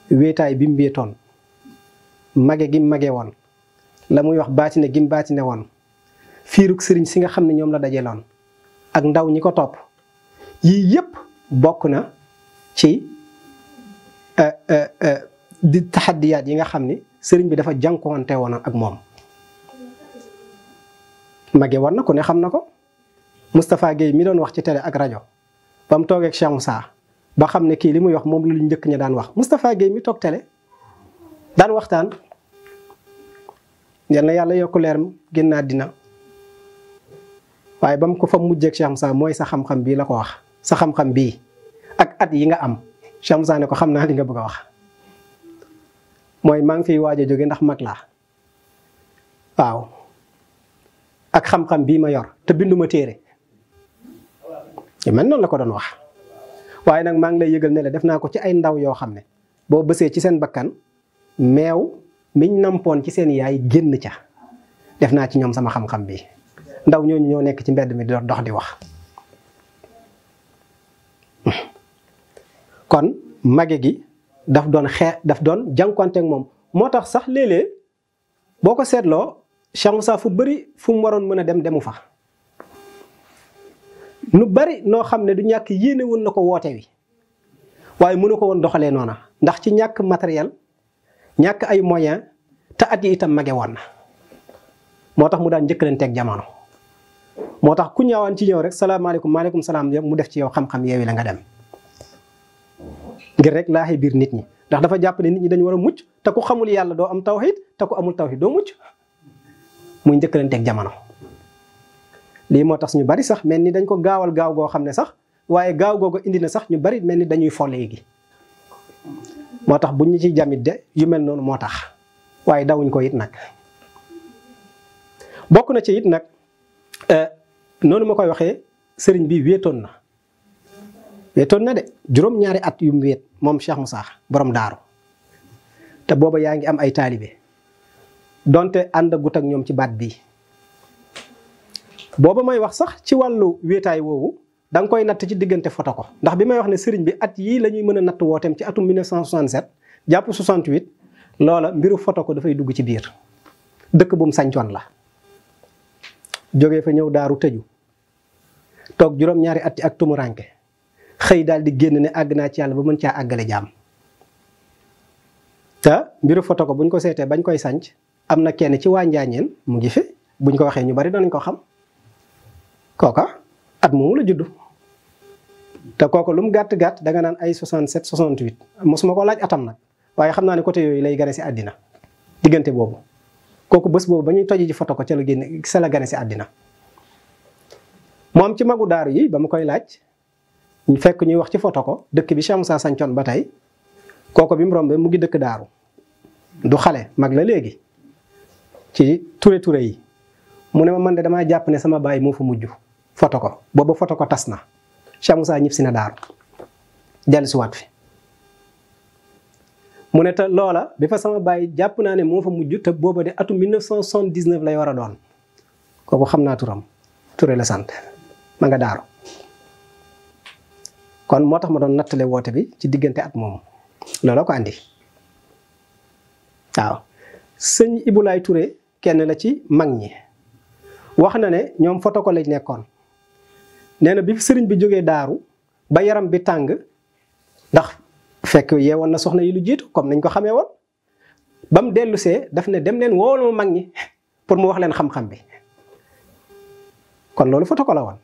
wéetaay bi mu wéetoon mage gi mu mage woon la muy wax baatine gi mu baatine woon fiirug sëriñ si nga xam ne ñoom la dajeeloon ak ndaw ñi ko topp yii yëpp bokk na ci di taxaddiyaat yi nga xam ni sëriñ bi dafa jànkuwante woon ak moom mage woon na ku ne xam na ko Moustapha Guèye mi doon wax ci télé ak rajo ba mu toogee ak Cheikh Moussa ba xam ne kii li muy wax moom la lu njëkk ña daan wax Moustapha Guèye mi toog télé daan waxtaan yal na yàlla yokk leeram génn àddina waaye ba mu ko fa mujjee ak Cheikh Moussa mooy sa xam-xam bii la ko wax sa xam-xam bii ak at yi nga am Cheikh Moussa ne ko xam naa li nga bëgg a wax mooy maa ngi fiy waaj a jóge ndax mag laa waaw ak xam-xam bii ma yor te binduma téere yu mel noonu la ko doon wax waaye nag maa ngi lay yëgal ne la def naa ko ci ay ndaw yoo xam ne boo bësee ci seen bakkan meew miñ nampoon ci seen yaay génn ca def naa ci ñoom sama xam-xam bi ndaw ñooñu ñoo nekk ci mbedd mi di dox di wax kon mage gi daf doon jànkuwante ak moom moo tax sax léeg-léeg boo ko seetloo Cheikh Moussa fu bëri fu mu waroon mën a dem demu fa nu bari noo xam ne du ñàkk yéene woon na ko woote wi waaye mënu ko woon doxalee noona ndax ci ñàkk matériel ñàkk ay moyen te at yi itam mage woon na moo tax mu daan njëkkalanteeg jamono moo tax ku ñaawaan ci ñëw rek salaamaaleykum maaleykum salaam yëpp mu def ci yow xam-xam yeewi la nga dem ngir rek laaxee biir nit ñi ndax dafa jàpp ne nit ñi dañu war a mucc te ku xamul yàlla doo am tawhid te ku amul tawhid doo mucc muy njëkkalanteeg jamono. lii moo tax ñu bari sax mel ni dañ ko gaawal gaaw goo xam ne sax waaye gaaw googu indi na sax ñu bari mel ni dañuy fo léegi moo tax buñ ñu ci jamit de yu mel noonu moo tax waaye dawuñ ko it nag. bokk na ci it nag noonu ma koy waxee sëriñ bi wéetoon na de juróom-ñaari at yu mu wéet moom Cheikh Moussa borom daaru te booba yaa ngi am ay taalibe donte ànd gut ak ñoom ci baat bii. booba may wax sax ci wàllu wéetaay woowu da nga koy natt ci diggante foto ko ndax bi may wax ne sëriñ bi at yii la ñuy mën a natt wooteem ci atum 1967 jàpp 68 loola mbiru foto ko dafay dugg ci biir dëkk bu mu sañcoon la. jógee fa ñëw daaru tëju toog juróom-ñaari at ak tumuranke xëy daal di génn ne àgg naa ci yàlla ba mën caa àggale jaam te mbiru foto ko buñ ko seetee bañ koy sanc am na kenn ci waa Njaañeen mu ngi fi buñ ko waxee ñu bari danañ ko xam kooka at moomu la juddu te kooka lu mu gàtt-gàtt danga naan ay 67 68 mosuma ko laaj atam nag waaye xam naa ne côté yooyu lay gane si àddina diggante boobu kooku bés boobu ba ñuy toji ji foto ko ca la génne sa la gane si àddina moom ci magu daaru yi ba mu koy laaj ñu fekk ñuy wax ci foto ko dëkk bi Cheikh Moussa sancoon ba tey kooku bi mu rombee mu ngi dëkk daaru du xale mag la léegi ci ture yi mu ne ma man de damaa jàpp ne sama baay moo fa mujj foto ko booba foto ko tas na Cheikh Moussa ñib si na daaru dellu si waat fi mu ne te loola bi fa sama baay jàpp naa ne moo fa mujj te booba de atum 1979 lay war a doon kooku xam naa turam Touré la sant ma nga daaru kon moo tax ma doon nattale woote bi ci diggante at moomu loola ko andi waaw sëñ Ibulaay Touré kenn la ci mag ñi wax na ne ñoom foto ko lañ nekkoon nee na bi sëriñ bi jógee daaru ba yaram bi tàng ndax fekk yeewoon na soxna yi lu jiitu comme nañ ko xamee woon ba mu dellusee daf ne dem leen wool ma mag ñi pour mu wax leen xam-xam bi kon loolu foto ko la woon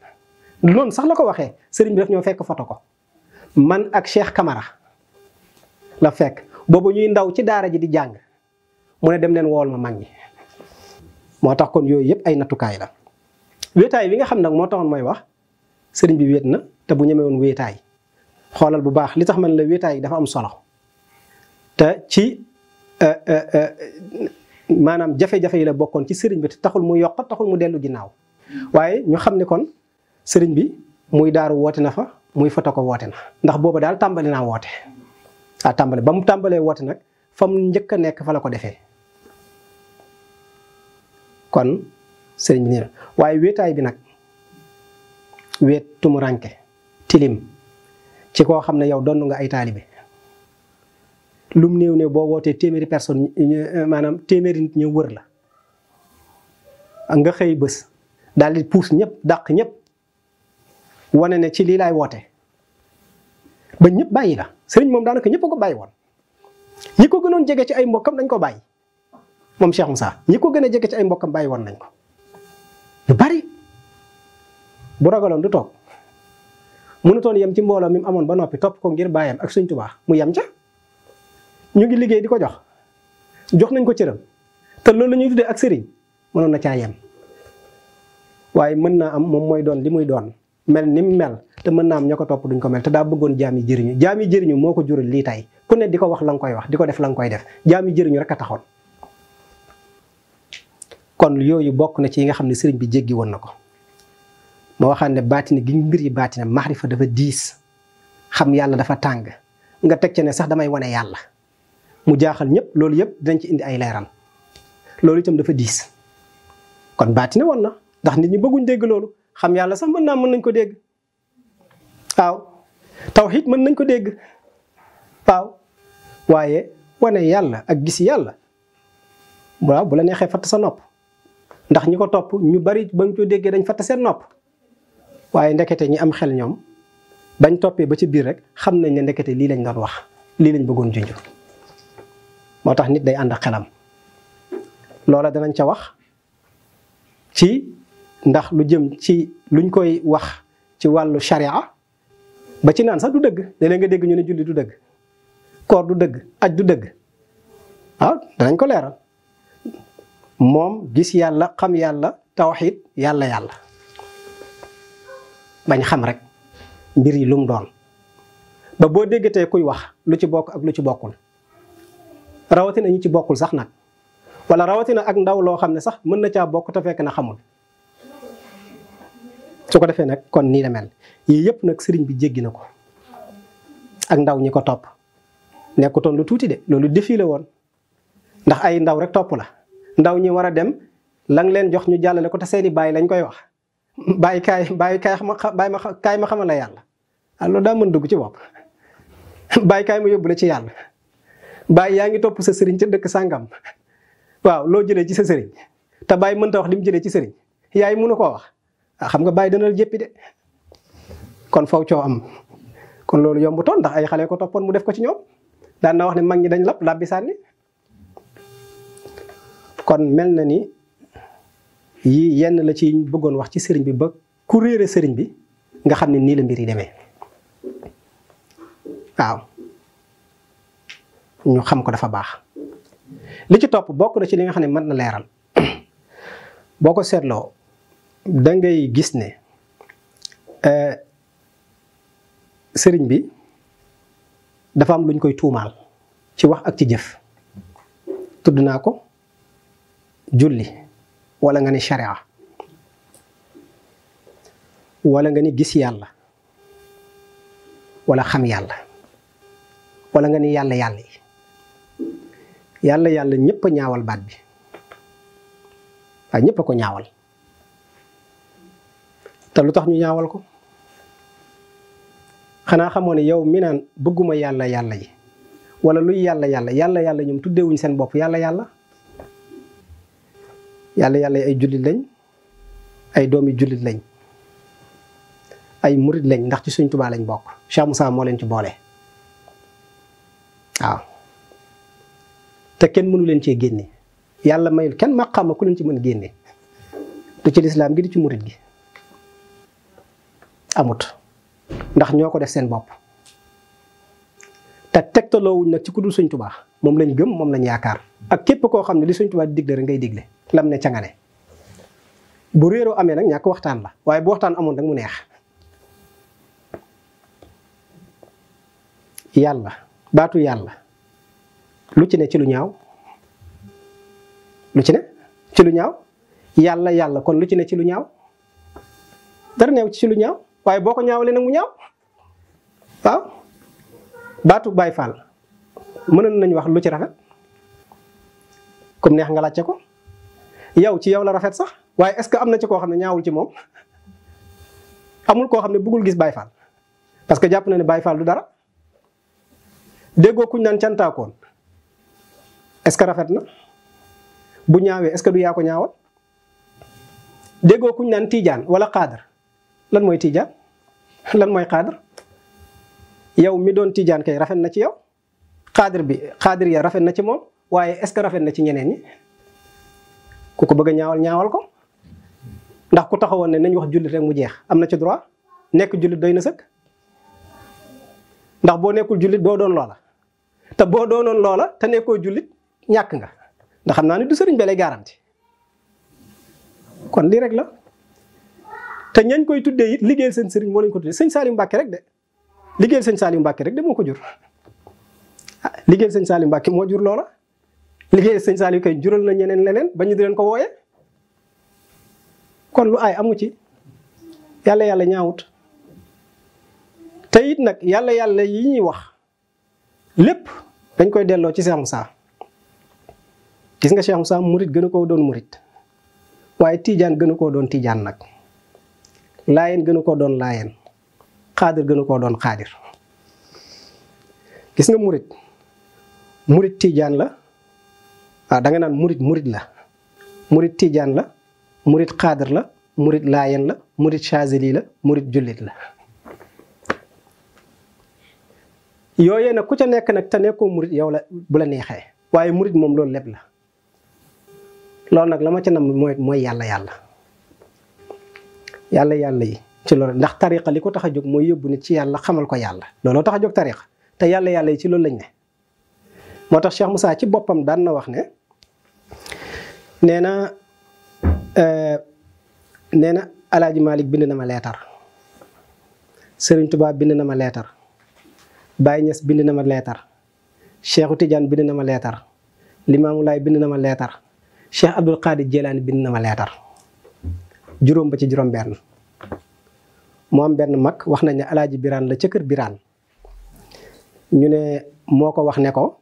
loolu sax la ko waxee sëriñ bi daf ñoo fekk foto ko man ak Cheikh Camara la fekk boobu ñuy ndaw ci daara ji di jàng mu ne dem leen wool ma mag ñi moo tax kon yooyu yëpp ay nattukaay la wéetaay bi nga xam nag moo taxoon mooy wax sëriñ bi wéet na te bu ñemee woon wéetaay xoolal bu baax li tax man la wéetaay yi dafa am solo te ci maanaam jafe-jafe yi la bokkoon ci sëriñ bi te taxul mu yokk taxul mu dellu ginnaaw waaye ñu xam ne kon sëriñ bi muy daaru woote na fa muy foto ko woote na ndax booba daal tàmbali naa woote tàmbali ba mu tàmbalee woote nag fa mu njëkk a nekk fa la ko defee kon sëriñ bi nii la waaye wéetaay bi nag wéet tumuranke tilim ci koo xam ne yow donn nga ay taalibe lum néew ne boo wootee téeméeri personne maanaam téeméeri nit ñëw wër la nga xëy bés daal di puus ñëpp dàq ñëpp wane ne ci lii laay woote ba ñëpp bàyyi la sëriñ moom daanaka ñëpp a ko bàyyi woon ñi ko gënoon jege ci ay mbokkam dañ ko bàyyi moom Cheikh Moussa ñi ko gën a jege ci ay mbokkam bàyyi woon nañ ko lu bari bu ragaloon du toog mënutoon yem ci mbooloo mi mu amoon ba noppi topp ko ngir bàyyam ak Sëriñ Tuubaa mu yem ca ñu ngi liggéey di ko jox nañ ko cëram te loolu la ñuy tuddee ak sëriñ mënoon na caa yem waaye mën naa am moom mooy doon li muy doon mel ni mu mel te mën naa am ña ko topp duñ ko mel te daa bëggoon jaam yi jëriñu moo ko jural lii tay ku ne di ko wax la nga koy wax di ko def la nga koy def jaam yi jëriñu rek a taxoon kon yooyu bokk na ci yi nga xam ne sëriñ bi jéggi woon na ko ma waxaan ne baatine gi mbir yi baatine maxrifa dafa diis xam yàlla dafa tàng nga teg ci ne sax damay wane yàlla mu jaaxal ñëpp loolu yëpp dinañ ci indi ay leeral loolu itam dafa diis kon baatine woon na ndax nit ñi bëgguñ dégg loolu xam yàlla sax mën nañ ko dégg waaw tawhid mën nañ ko dégg waaw waaye wane yàlla ak gis yàlla waaw bu la neexee fatt sa nopp ndax ñi ko topp ñu bari ba ñu ko déggee dañ fatt seen nopp waaye ndekete ñi am xel ñoom bañ toppee ba ci biir rek xam nañ ne ndekete lii lañ doon wax lii lañ bëggoon junj moo tax nit day ànd ak xelam loola danañ ca wax ci ndax lu jëm ci luñ koy wax ci wàllu sharia ba ci naan sax du dëgg léeg-léeg nga dégg ñu ne julli du dëgg koor du dëgg aj du dëgg waaw danañ ko leeral moom gis yàlla xam yàlla tawxiid yàlla bañ xam rek mbir yi lu mu doon ba boo déggatee kuy wax lu ci bokk ak lu ci bokkul rawatina ñu ci bokkul sax nag wala rawatina ak ndaw loo xam ne sax mën na caa bokk te fekk na xamul su ko defee nag kon nii la mel yii yëpp nag sëriñ bi jéggi na ko ak ndaw ñi ko topp nekkutoon lu tuuti de loolu défi la woon ndax ay ndaw rek topp la ndaw ñi war a dem lang leen jox ñu jàllale ko te seeni bàyyi lañ koy wax bàyyi kaay ma xamal la yàlla ah loolu daa mën dugg ci bopp bàyyi kaay ma yóbbu la ci yàlla bàyyi yaa ngi topp sa sëriñ ca dëkk sàngam waaw loo jëlee ci sa sëriñ te bàyyi mënta wax li mu jëlee ci sëriñ yaay mënu koo wax ah xam nga bàyyi dana la jéppi de kon faw coow am kon loolu yombutoon ndax ay xale ko toppoon mu def ko ci ñoom daan na wax ne mag ñi dañ làbbi sànni kon mel na ni yii yenn la ci bëggoon wax ci sëriñ bi ba ku réere sëriñ bi nga xam ne nii la mbir yi demee waaw ñu xam ko dafa baax li ci topp bokk na ci li nga xam ne mën na leeral boo ko seetloo da ngay gis ne sëriñ bi dafa am luñ koy tuumaal ci wax ak ci jëf tudd naa ko julli wala nga ni sharia wala nga ni gis yàlla wala xam yàlla wala nga ni yàlla yàlla ñëpp a ñaawal baat bi waaye ñëpp a ko ñaawal te lu tax ñu ñaawal ko xanaa xamoo ne yow mi naan bëgguma yàlla yi wala luy yàlla ñoom tuddewuñ seen bopp yàlla yàlla ay jullit lañ ay doomi jullit lañ ay murit lañ ndax ci Sëriñ Tuubaa lañ bokk Cheikh Moussa moo leen ci boole waaw te kenn mënu leen cee génne yàlla mayul kenn maqaama ku leen ci mën génne du ci lislaam gi du ci murit gi amut ndax ñoo ko def seen bopp te tegtaloowuñ nag ci ku dul Sëriñ Tuubaa moom lañ gëm moom lañ yaakaar ak képp koo xam ne li Sëriñ Tuubaa di digle rek ngay digle lam ne ca nga ne bu réeroo amee nag ñàkk waxtaan la waaye bu waxtaan amoon rek mu neex yàlla baatu yàlla lu ci ne ci lu ñaaw lu ci ne ci lu ñaaw yàlla kon lu ci ne ci lu ñaaw dara neew ci lu ñaaw waaye boo ko ñaawalee nag mu ñaaw waaw baatu Baay Faal mënoon nañu wax lu ci rafet comme neex nga laajte ko yow ci yow la rafet sax waaye est-ce que am na ci koo xam ne ñaawul ci moom amul koo xam ne bëggul gis Baay Faal parce que jàpp na ne Baay Faal du dara déggoo kuñ naan cantaakoon est-ce que rafet na bu ñaawee est-ce que du yaa ko ñaawal déggoo kuñ naan tiijaan wala xaadar lan mooy tiijaan lan mooy xaadar yow mi doon tiijaan kay rafet na ci yow xaadir ya rafet na ci moom waaye est-ce que rafet na ci ñeneen ñi ku ko bëgg a ñaawal ko ndax ku taxawoon ne nañ wax jullit rek mu jeex am na ci droit nekk jullit doy na sëkk ndax boo nekkul jullit doo doon loola te boo doonoon loola te nekkoo jullit ñàkk nga ndax xam naa ni du sëriñ bi lay garanti kon lii rek la te ñañ koy tuddee it liggéeyal seen sëriñ moo lañ ko tuddee sëñ Saliou Mbacke rek de liggéeyal sëñ Saliou Mbacke rek de moo ko jur liggéeyal sëñ Saliou Mbacke moo jur loola liggéeyal sëñ Saliou koy jural na ñeneen leneen ba ñu di leen ko wooyee kon lu ay amu ci yàlla ñaawut te it nag yàlla yi ñuy wax lépp dañ koy delloo ci Cheikh Moussa gis nga Cheikh Moussa murit gën a koo doon murit waaye tiijaan gën a koo doon tiijaan nag laayeen gën a koo doon laayeen xaadir gën a koo doon xaadir gis nga murit tiijaan la waaw da nga naan murit la murit tiijaan la murit xaadir la murit laayeen la murit chazili la murit jullit la yooyee nag ku ca nekk nag te nekkoo murit yow la bu la neexee waaye murit moom loolu lépp la loolu nag la ma ca nam mooy yàlla yi ci loolu ndax tariqa li ko tax a jóg mooy yóbbu nit ci yàlla xamal ko yàlla looloo tax a jóg tariqa te yàlla yi ci loolu lañ ne moo tax Cheikh Moussa ci boppam daan na wax ne nee na Alaaji Malik bind na ma leetar Sëriñ Tuubaa bind na ma leetar Baye Niass bind na ma leetar Cheikhu Tidiane bind na ma leetar Limaamu Laay bind na ma leetar Cheikh Abdul Qadir Jilaani bind na ma leetar juróom ba ci juróom benn mu am benn mag wax nañ ne Alaaji Biraan la ca kër Biraan ñu ne moo ko wax ne ko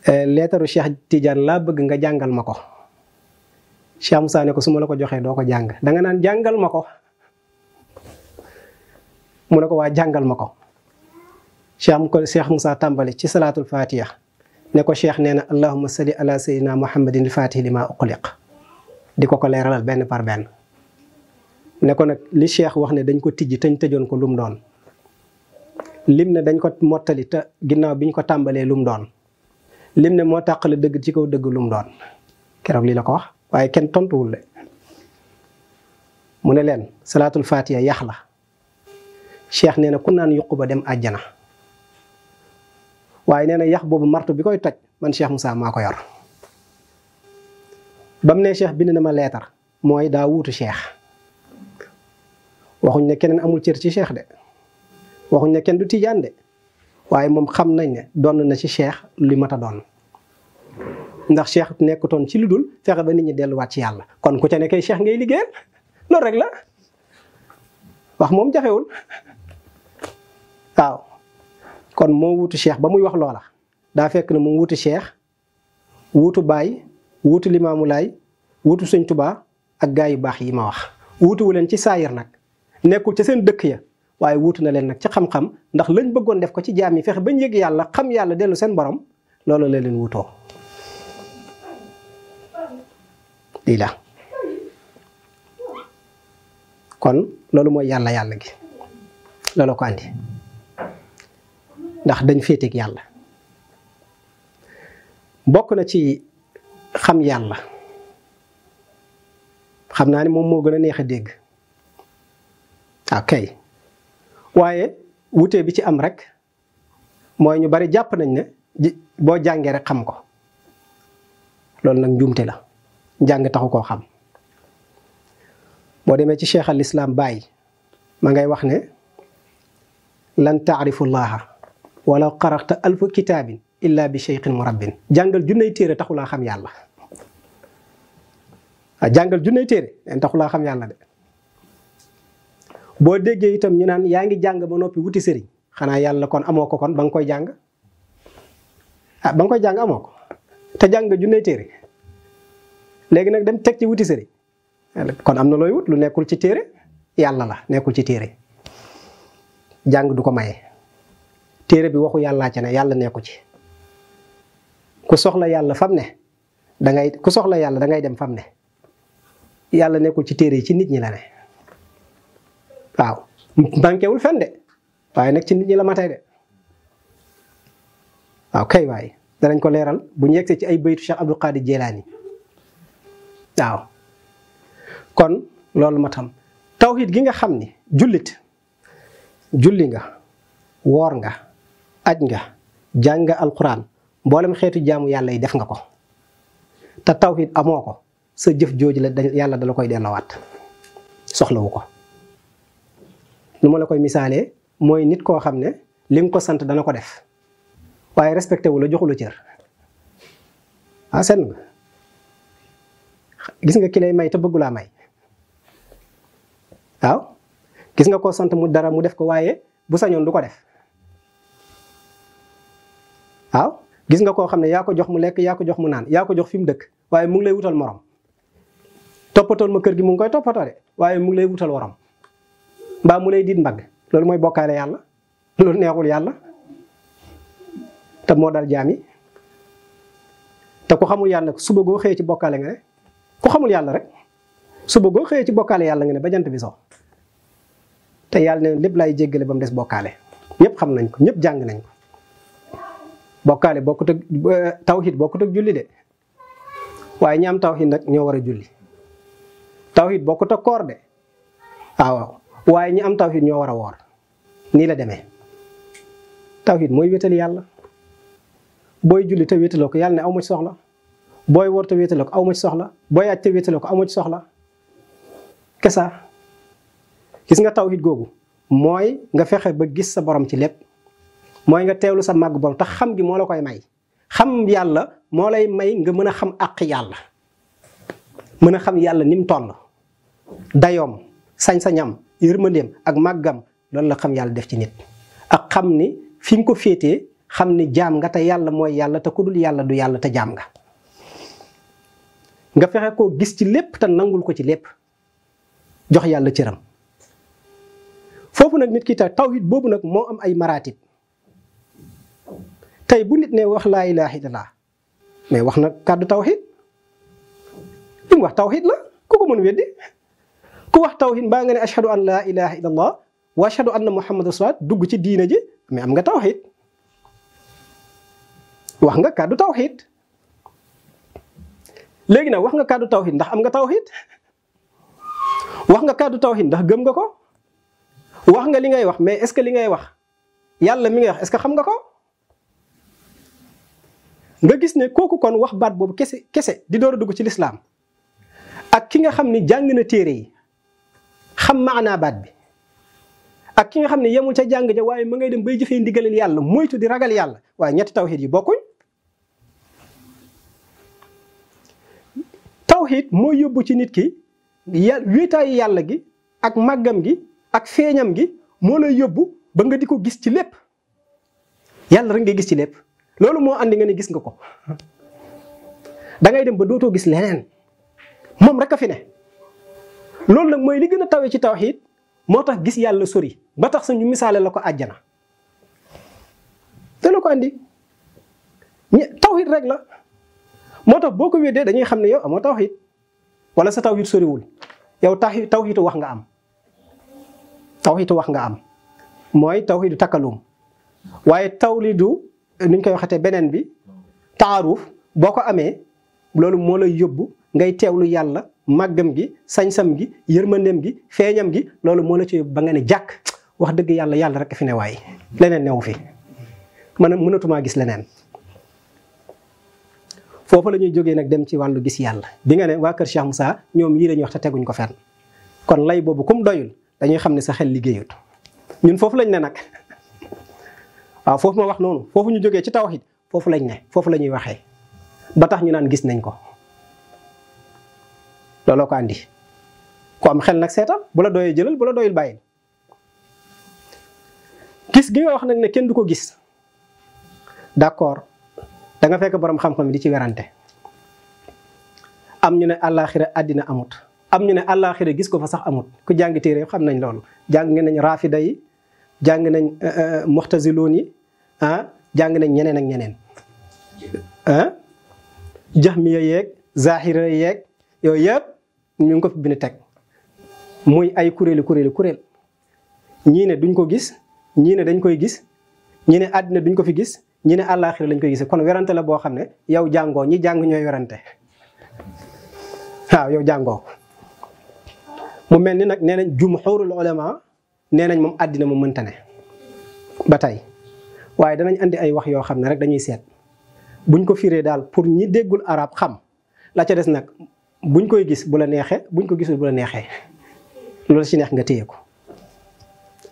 leetaru Cheikh Tidiane laa bëgg nga jàngal ma ko Cheikh Moussa ne ko su ma la ko joxee doo ko jàng danga naan jàngal ma ko mu ne ko waa jàngal ma ko Cheikh Moussa tàmbali ci salaatul fatiha ne ko Cheikh nee na allahumma salli ala sayyidina muhammadin al-fatihi lima uqliq di ko leeralal benn par benn ne ko nag li Cheikh wax ne dañ ko tijji tañ tëjoon ko lum doon lim ne dañ ko mottali te ginnaaw bi ñu ko tàmbalee lum doon lim ne moo tàqale dëgg ci kaw dëgg lum doon keroog lii la ko wax waaye kenn tontuwul le mu ne leen salaatul fatiha yax la Cheikh nee na ku naan yuqu ba dem àjjana waaye nee na yax boobu martu bi koy toj man Cheikh Moussa maa ko yor ba mu ne Cheikh bind na ma leetar mooy daa wuutu Cheikh waxuñ ne keneen amul cër ci Cheikh de waxuñ ne kenn du tijaan de waaye moom xam nañ ne doon na ci Cheikh li mat a doon ndax Cheikh nekkutoon ci lu dul fexe ba nit ñi delluwaat ci yàlla kon ku ca ne kay Cheikh ngay liggéeyal loolu rek la wax moom jafewul waaw kon moo wuutu Cheikh ba muy wax loola daa fekk ne mu wuutu Cheikh wuutu Baay wuutu Limaamu Laay wuutu Sëñ Tuubaa ak gaa yu baax yi ma wax wuutu wu leen ci saayir nag nekkul ca seen dëkk ya waaye wuutu na leen nag ci xam-xam ndax lañ bëggoon def ko ci jaam yi fexe bañ yëg yàlla xam yàlla dellu seen borom loolu la leen wuutoo lii la kon loolu mooy yàlla gi loolu ko andi ndax dañ féeteeg yàlla bokk na ci xam yàlla xam naa ni moom moo gën a neex a dégg ok waaye wutee bi ci am rek mooy ñu bari jàpp nañ ne boo jàngee rek xam ko loolu nag njuumte la njàng taxu koo xam boo demee ci cheikh al islam Baay ma ngay wax ne lan taarifu llaha wala qara'ta alfa kitaabin illa bi cheikhin murabbin jàngal junney téere taxulaa xam yàlla jàngal junney téere leen taxulaa xam yàlla de boo déggee itam ñu naan yaa ngi jàng ba noppi wuti sëriñ xanaa yàlla kon amoo ko kon ba nga koy jàng ba nga koy jàng amoo ko te jàng nga junney téere léegi nag dem teg ci wuti sëriñ kon am na looy wut lu nekkul ci téere yàlla la nekkul ci téere jàng du ko maye téere bi waxu yàllaa ca ne yàlla nekku ci ku soxla yàlla fam ne ku soxla yàlla da ngay dem fam ne yàlla nekkul ci téere yi ci nit ñi la ne waaw banquewul fen de waaye nag ci nit ñi la matay de waaw kay waaye danañ ko leeral bu ñu yegsee ci ay baytu Cheikh Abdul Qadir Jilaani waaw kon loolu ma tam tawhid gi nga xam ni julli nga woor nga aj nga jàng nga alquran mboolem xeetu jaamu yàlla yi def nga ko te tawhid amoo ko sa jëf jooju la yàlla dala koy delloowaat soxlawu ko nu ma la koy misaalee mooy nit koo xam ne li nga ko sant dana ko def waaye respecté wu la joxu la cër seen nga gis nga ki lay may te bëggulaa may waaw gis nga koo sant mu dara mu def ko waaye bu sañoon du ko def waaw gis nga koo xam ne yaa ko jox mu lekk yaa ko jox mu naan yaa ko jox fi mu dëkk waaye mu ngi lay wutal morom toppatool ma kër gi mu ngi koy toppatoo de waaye mu ngi lay wutal worom mbaa mu lay diit mbagg loolu mooy bokkaale yàlla loolu neexul yàlla te moo dal jaam yi te ku xamul yàlla suba goo xëyee ci bokkaale nga ne ku xamul yàlla rek suba goo xëyee ci bokkaale yàlla nga ne ba jant bi so te yàlla ne lépp laay jéggale ba mu des bokkaale ñëpp xam nañ ko ñëpp jàng nañ ko bokkaale bokkut ak tawhid bokkut ak julli de waaye ñi am tawhid nag ñoo war a julli tawhid bokkut ak koor de waaw waaye ñi am tawhid ñoo war a woor nii la demee tawhid mooy wéetal yàlla booy julli te wéetaloo ko yàlla ne aw ma ci soxla booy woor te wéetaloo ko aw ma ci soxla booy aj te wéetaloo ko aw ma ci soxla kesa gis nga tawhid googu mooy nga fexe ba gis sa borom ci lépp mooy nga teewlu sa màgg borom tax xam gi moo la koy may xam yàlla moo lay may nga mën a xam àq yàlla mën a xam yàlla ni mu toll dayoom sañ-sañam yërmandeem ak màggam loolu la xam yàlla def ci nit ak xam ni fi nga ko féetee xam ni jaam nga te yàlla mooy yàlla te ku dul yàlla du yàlla te jaam nga fexe koo gis ci lépp te nangul ko ci lépp jox yàlla cëram foofu nag nit ki tawhid boobu nag moo am ay maratib tey bu nit ne wax laa ilaha illallah mais wax na kàddu tawhid li mu wax tawhid la ku ko mën weddi ku wax tawhid mbaa nga ne ashhadu an laa ilaha illallah wa ashhadu anna muhammad rasulullah dugg ci diina ji mais am nga tawhid wax nga kàddu tawhid léegi nag wax nga kàddu tawhid ndax am nga tawhid wax nga kàddu tawhid ndax gëm nga ko wax nga li ngay wax mais est-ce que li ngay wax yàlla mi ngay wax est-ce que xam nga ko nga gis ne kooku kon wax baat boobu kese kese di door a dugg ci lislaam ak ki nga xam ni jàng na téere yi xam maanaa baat bi ak ki nga xam ne yemul ca jàng ja waaye ma ngay dem bay jëfee ndigalal yàlla moytu di ragal yàlla waaye ñetti tawhid yi bokkuñ tawhid mooy yóbbu ci nit ki wéetaayu yàlla gi ak màggam gi ak feeñam gi moo lay yóbbu ba nga di ko gis ci lépp yàlla rek ngay gis ci lépp loolu moo andi nga ne gis nga ko da ngay dem ba dootoo gis leneen moom rek a fi ne loolu nag mooy li gën a tawee ci tawhid moo tax gis yàlla sori ba tax sax ñu misaale la ko àjjana te la ko andi tawhid rek la moo tax boo ko weddee dañuy xam ne yow amoo tawhid wala sa tawhid soriwul yow tawhidu wax nga am tawhidu wax nga am mooy tawhidu takkalum waaye tawlidu ni ñu koy waxatee beneen bi taaruf boo ko amee loolu moo lay yóbbu ngay teewlu yàlla màggam gi sañ-sam gi yërmandeem gi feeñam gi loolu moo la ci yóbbu ba nga ne jàkk wax dëgg yàlla yàlla rek fi ne waaye leneen newu fi mënatumaa gis leneen. foofu la ñuy jógee nag dem ci wàllu gis yàlla bi nga ne waa kër Cheikh Moussa ñoom yii la ñuy wax te teguñ ko fenn kon lay boobu kum doyul dañuy xam ne sa xel liggéeyut ñun foofu lañ ne nag. waaw foofu ma wax noonu foofu ñu jógee ci tawhid foofu lañ ne foofu la ñuy waxee ba tax ñu naan gis nañ ko looloo ko andi ku am xel nag seetal bu la doyee jëlal bu la doyul bàyyil gis gi nga wax nag ne kenn du ko gis d'accord da nga fekk borom xam-xam di ci werante am ñu ne àllaaxira àddina amut am ñu ne àllaaxira gis ko fa sax amut ku jàng téere xam nañ loolu jàng ngeen nañ raafida yi jàng nañ muxtaziloon yi jàng nañ ñeneen ak ñeneen jaxmiya yeeg zahira yeeg yooyu yëpp ñu ngi ko fi bind teg muy ay kuréel ñii ne duñ ko gis ñii ne dañ koy gis ñii ne àddina duñ ko fi gis ñii ne àllaaxira lañ koy gis kon werante la boo xam ne yow jàngoo ñi jàng ñooy werante waaw yow jàngoo mu mel ni nag nee nañ jumhuurul ulama nee nañ moom àddina mu mënta ne ba tey waaye danañ andi ay wax yoo xam ne rek dañuy seet buñ ko firee daal pour ñi déggul arab xam la ca des nag buñ koy gis bu la neexee buñ ko gisul bu la neexee loolu ci neex nga téye ko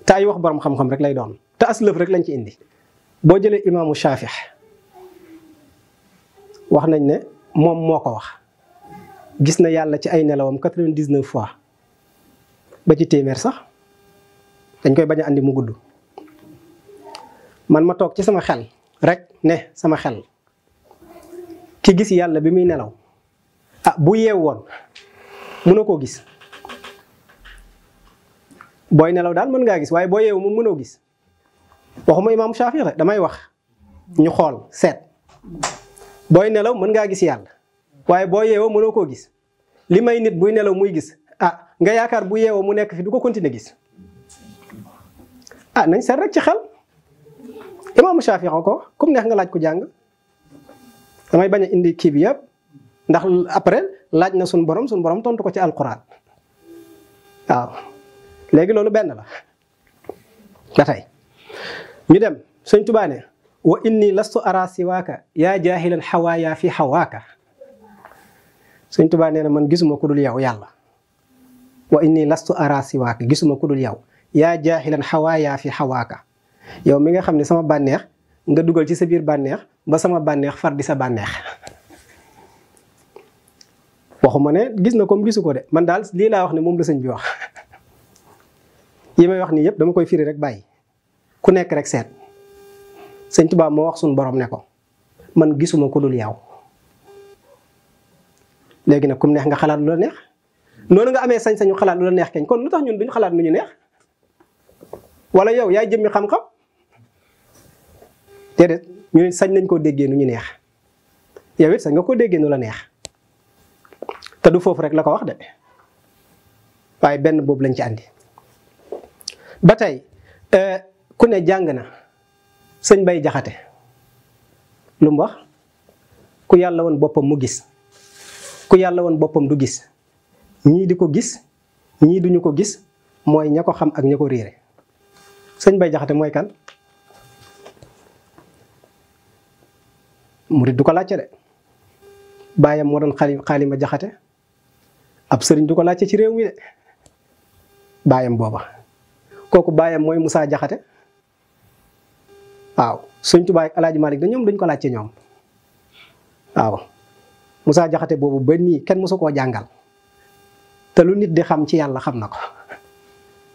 te ay wax borom xam-xam rek lay doon te aslëf rek lañ ci indi boo jëlee imaamu Shafii wax nañ ne moom moo ko wax gis na yàlla ci ay nelawam 99 fois ba ci téeméer sax dañ koy bañ a andi mu gudd man ma toog ci sama xel rek ne sama xel ki gis yàlla bi muy nelaw bu yeew woon mënoo koo gis booy nelaw daal mën ngaa gis waaye boo yeewu moom mënoo gis waxuma imaamu Shafii rek damay wax ñu xool seet booy nelaw mën ngaa gis yàlla waaye boo yeewoo mënoo koo gis li may nit buy nelaw muy gis ah nga yaakaar bu yeewoo mu nekk fi du ko continuer gis ah nañ seet rek ci xel imaamu Shaafi ko comme neex nga laaj ko jàng damay bañ a indi kii bi yëpp ndax après laaj na suñu borom tontu ko ci alquran waaw léegi loolu benn la ba tey ñu dem sëñ Tuubaa ne wa inni lastu ara siwaaka yaa jaahilan xawaaya fi xawaaka sëñ Tuubaa nee na man gisuma ku dul yow yàlla wa inni lastu ara siwaaka gisuma ku dul yow yaa jaahilan xawaaya fi xawaaka yow mi nga xam ne sama bànneex nga dugal ci sa biir bànneex ba sama bànneex far di sa bànneex waxuma ne gis na comme gisu ko de man daal lii laa wax ne moom la sëñ bi wax yi may wax nii yëpp dama koy firi rek bàyyi ku nekk rek seet sëñ Tuubaa moo wax suñu borom ne ko man gisuma ku dul yow léegi nag kum neex nga xalaat lu la neex noonu nga amee sañ-sañu xalaat lu la neex keñ kon lu tax ñun duñu xalaat nu ñu neex wala yow yaay jëmmi xam-xam déedéet ñu ne sañ nañ koo déggee nu ñu neex yow it sañ nga koo déggee nu la neex te du foofu rek la ko wax de waaye benn boobu lañ ci andi ba tey ku ne jàng na sëñ Bay Jaxate lu mu wax ku yàlla woon boppam mu gis ku yàlla woon boppam du gis ñii di ko gis ñii duñu ko gis mooy ña ko xam ak ña ko réere sëñ Bay Jaxate mooy kan murit du ko laajte de baayam moo doon xaalima Jaxate ab sëriñ du ko laajte ci réew mi de baayam booba kooku baayam mooy Musaa Jaxate waaw sëñ Tuubaa ak Alaaji Maalik da ñoom duñ ko laajte ñoom waaw Musaa Jaxate boobu ba nii kenn mësu koo jàngal te lu nit di xam ci yàlla xam na ko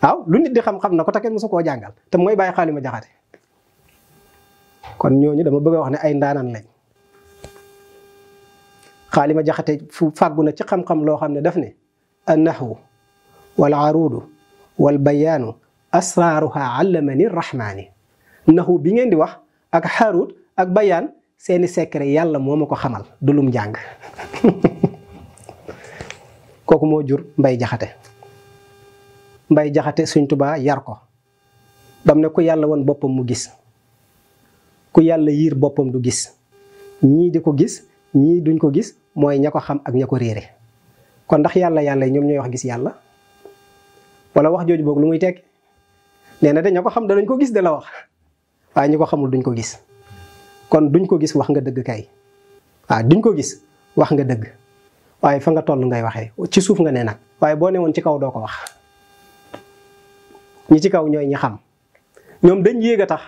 waaw lu nit di xam na ko te kenn mësu koo jàngal te mooy bàyyi xaalima Jaxate kon ñooñu dama bëgg a wax ne ay ndaanaan lañ xaalima Jaxate fu fàggu na ci xam-xam loo xam ne daf ne an nahwu wal aruudu wal bayaanu asraaruha allamani rahmaani naxu bi ngeen di wax ak xaruut ak bayaan seeni secret yàlla moo ma ko xamal du lum jàng kooku moo jur Mbay Jaxate Mbay Jaxate Sëñ Tuubaa yar ko bam ne ku yàlla woon boppam mu gis ku yàlla yiir boppam du gis ñii di ko gis ñii duñ ko gis mooy ña ko xam ak ña ko réere kon ndax yàlla yi ñoom ñooy wax gis yàlla wala wax jooju boog lu muy tekki nee na de ña ko xam danañ ko gis de la wax waaye ñi ko xamul duñ ko gis kon duñ ko gis wax nga dëgg kay waaw duñ ko gis wax nga dëgg waaye fa nga toll ngay waxee ci suuf nga ne nag waaye boo ne woon ci kaw doo ko wax ñi ci kaw ñooy ñi xam ñoom dañ yéeg a tax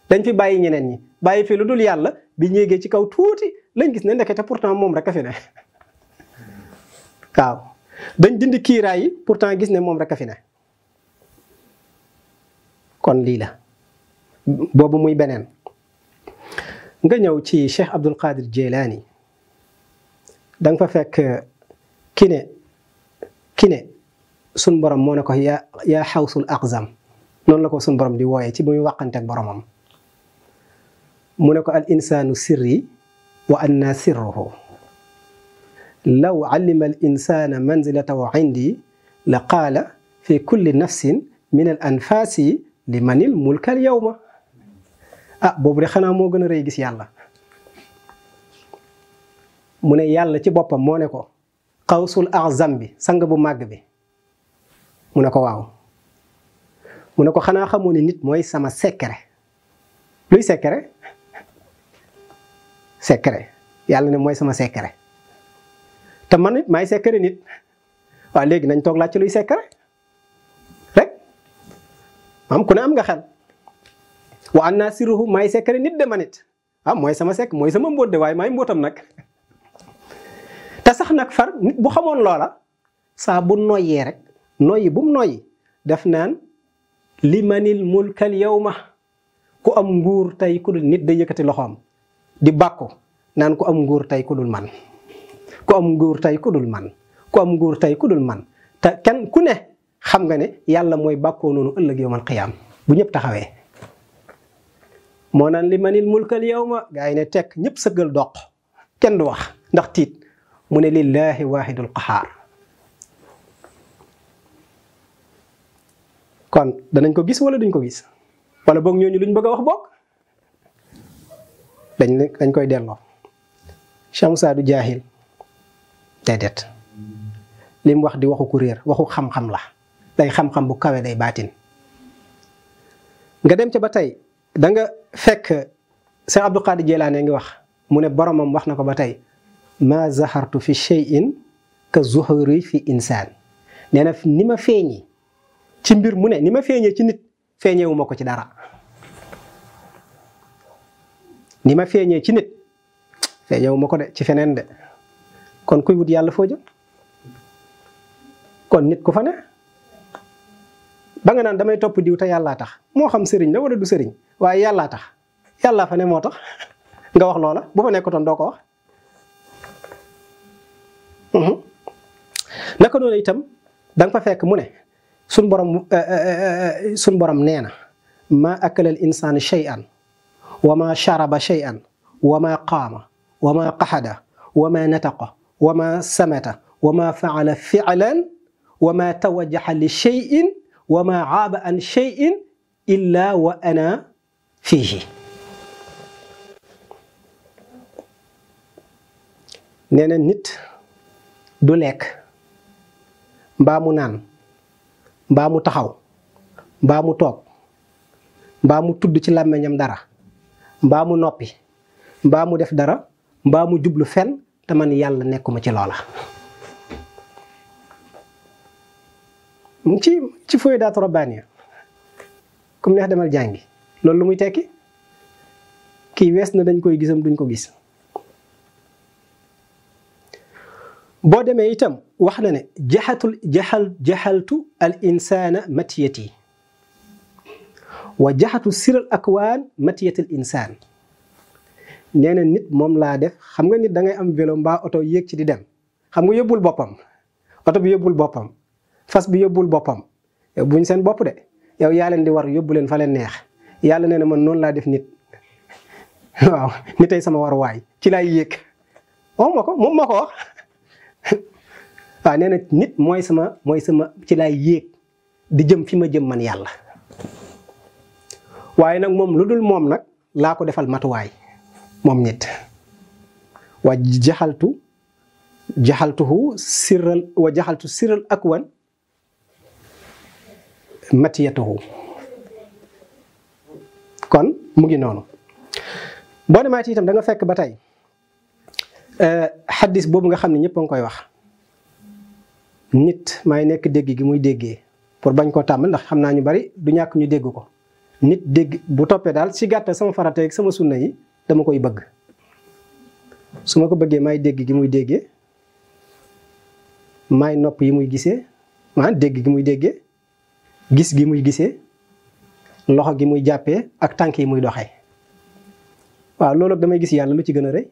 dañ fi bàyyi ñeneen ñi bàyyi fi lu dul yàlla bi ñéegee ci kaw tuuti lañ gis ne ndekete pourtant moom rek a fi ne waaw dañ dindi kiiraay yi pourtant gis ne moom rek a fi ne kon lii la boobu muy beneen nga ñëw ci Cheikh Abdul Qadir Jilani danga fa fekk ki ne sun borom moo ne ko yaa xawsul aqzam noonu la ko sun borom di wooyee ci bu muy wàqanteeg boromam mu ne ko al insaanu sirri wa anna sirruhu law alima al insana manzilatahu indi la qaala fi kulli nafsin min al anfaasi li manil mulkal yawma ah boobu de xanaa moo gën a rëy gis yàlla mu ne yàlla ci boppam moo ne ko xawsul azam bi sang bu màgg bi mu ne ko waaw mu ne ko xanaa xamoo ni nit mooy sama secret luy secret secret yàlla ne mooy sama secret te man it maay secret nit waaw léegi nañ toog laaj ci luy secret rek am ku ne am nga xel wa anna sirruhu maay secret nit de man it ah mooy sama sekk mooy sama mbóot de waaye maay mbóotam nag te sax nag far nit bu xamoon loola saa bu noyyee rek noyyi bu mu noyyi def naan li manil mulkal yawma ku am nguur tey ku dul nit day yëkkati loxoom di bàkku naan ku am nguur tey ku dul man ku am nguur tey ku dul man ku am nguur tey ku dul man te kenn ku ne xam nga ne yàlla mooy bàkkoo noonu ëllëg yawmal qiyaam bu ñëpp taxawee moo naan li manil mulkal yawma gaa yi ne tekk ñëpp sëggal doq kenn du wax ndax tiit mu ne lillahi waahidul qahaar kon danañ ko gis wala duñ ko gis wala boog ñooñu luñ bëgg a wax boog dañ koy delloo. Cheikh Moussa du jaahil déedéet li mu wax di waxu ku réer waxu xam-xam la day xam-xam bu kawe day baatin. nga dem ca ba tey da nga fekk Cheikh Abdou Qadir Jeylaane ngi wax mu ne boromam wax na ko ba tey ma zahartu fi shay'in ka zuhuri fi insaan nee na ni ma feeñi ci mbir mu ne ni ma feeñee ci nit feeñewu ma ko ci dara ni ma feeñee ci nit feeñewu ma ko de ci feneen de kon kuy wut yàlla foo jëm kon nit ku fa ne ba nga naan damay topp diw te yàllaa tax moo xam sëriñ la wala du sëriñ waaye yàllaa tax yàllaa fa ne moo tax nga wax loola bu fa nekkoon doo ko wax. naka noonu itam da nga fa fekk mu ne suñ borom nee na ma akala al insaan shay'an wa ma sharaba shay'an wa ma qaama wa ma qaxada wa ma nataqa wa ma samata wa ma faala fi'lan wa ma tawajjaha li shay'in wa ma aaba an shay'in illa wa ana fiihi nee na nit du lekk mbaa mu naan mbaa mu taxaw mbaa mu toog mbaa mu tudd ci làmmiñam dara mbaa mu noppi mbaa mu def dara mbaa mu jublu fenn te man yàlla nekkuma ci loola. mu ci Fuyudaatu Rabbaaniya comme neex demal jàngi loolu lu muy tekki kii wees na dañ koy gisam duñ ko gis. boo demee itam wax na ne jaxaltu al insaana matiyati wa jaxatu siral akwaan matiyati al insaan nee na nit moom laa def xam nga nit da ngay am vélo mbaa oto yéeg ci di dem xam nga yóbbul boppam oto bi yóbbul boppam fas bi yóbbul boppam yow buñ seen bopp de yow yaa leen di war yóbbu leen fa leen neex yàlla nee na man noonu laa def nit waaw nitay sama war waay ci laay yéeg moom moo ko wax waaw nee na nit mooy sama ci laay yéeg di jëm fi ma jëm man yàlla waaye nag moom lu dul moom nag laa ko defal matuwaay moom nit wa jaxaltuhu sirral akwan matiyatuhu kon mu ngi noonu boo demaat itam da nga fekk ba tey xaddis boobu nga xam ne ñëpp a ngi koy wax nit maay nekk dégg gi muy déggee pour bañ koo tàmm ndax xam naa ñu bari du ñàkk ñu dégg ko nit dégg bu toppee daal si gàttal sama farata ak sama sunna yi dama koy bëgg su ma ko bëggee maay dégg gi muy déggee maay nopp yi muy gisee dégg gi muy déggee gis gi muy gisee loxo gi muy jàppee ak tànk yi muy doxee waaw loolu damay gis yàlla lu ci gën a rëy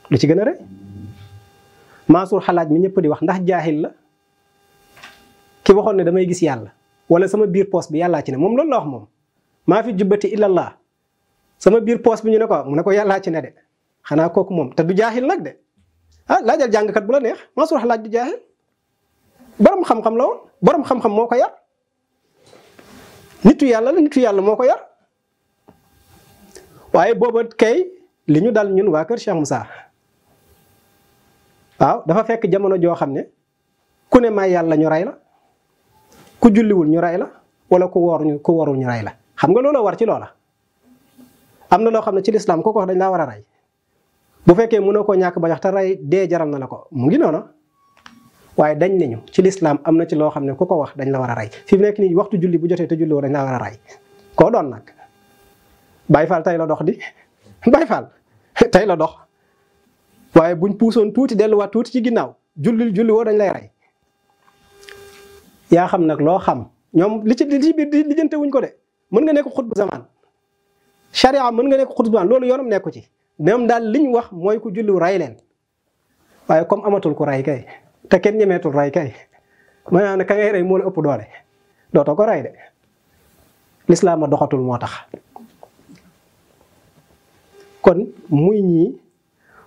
lu ci gën a rëy Mansour xalaaj mi ñëpp di wax ndax jaahil la ki waxoon ne damay gis yàlla wala sama biir poos bi yàllaa ci ne moom loolu la wax moom maa fi jubbati illallah sama biir poos bi ñu ne ko mu ne ko yàllaa ci ne de xanaa kooku moom te du jaahil nag de laajal jàngkat bu la neex Mansour xalaaj du jaahil borom xam-xam la woon borom xam-xam moo ko yar nitu yàlla moo ko yar waaye booba kay li ñu dal ñun waa kër Cheikh Moussa waaw dafa fekk jamono joo xam ne ku ne may yàlla ñu rey la ku julliwul ñu rey la wala ku warul ñu rey la xam nga loola war ci loola am na loo xam ne ci lislaam ku ko wax dañ laa war a rey bu fekkee mënoo koo ñàkk ba jox te rey dee jaral na la ko mu ngi noonu waaye dañ ne ñu ci lislaam am na ci loo xam ne ku ko wax dañ la war a rey fi mu nekk nii waxtu julli bu jotee te julli woo dañ laa war a rey koo doon nag Baay Faal tey la dox di Baay Faal tey la dox waaye buñ puusoon tuuti delluwaat tuuti ci ginnaaw julli woo dañ lay rey yaa xam nag loo xam ñoom li ci biir di lijjante wuñ ko de mën nga nekk xutbu zaman charia mën nga nekk xutbu zaman loolu yoonam nekku ci ñoom daal liñ wax mooy ku julliw rey leen waaye comme amatul ku rey kay te kenn ñemeetul rey kay maanaam ne ka ngay rey moo la ëpp doole dootoo ko rey de lislaam a doxatul moo tax kon muy ñii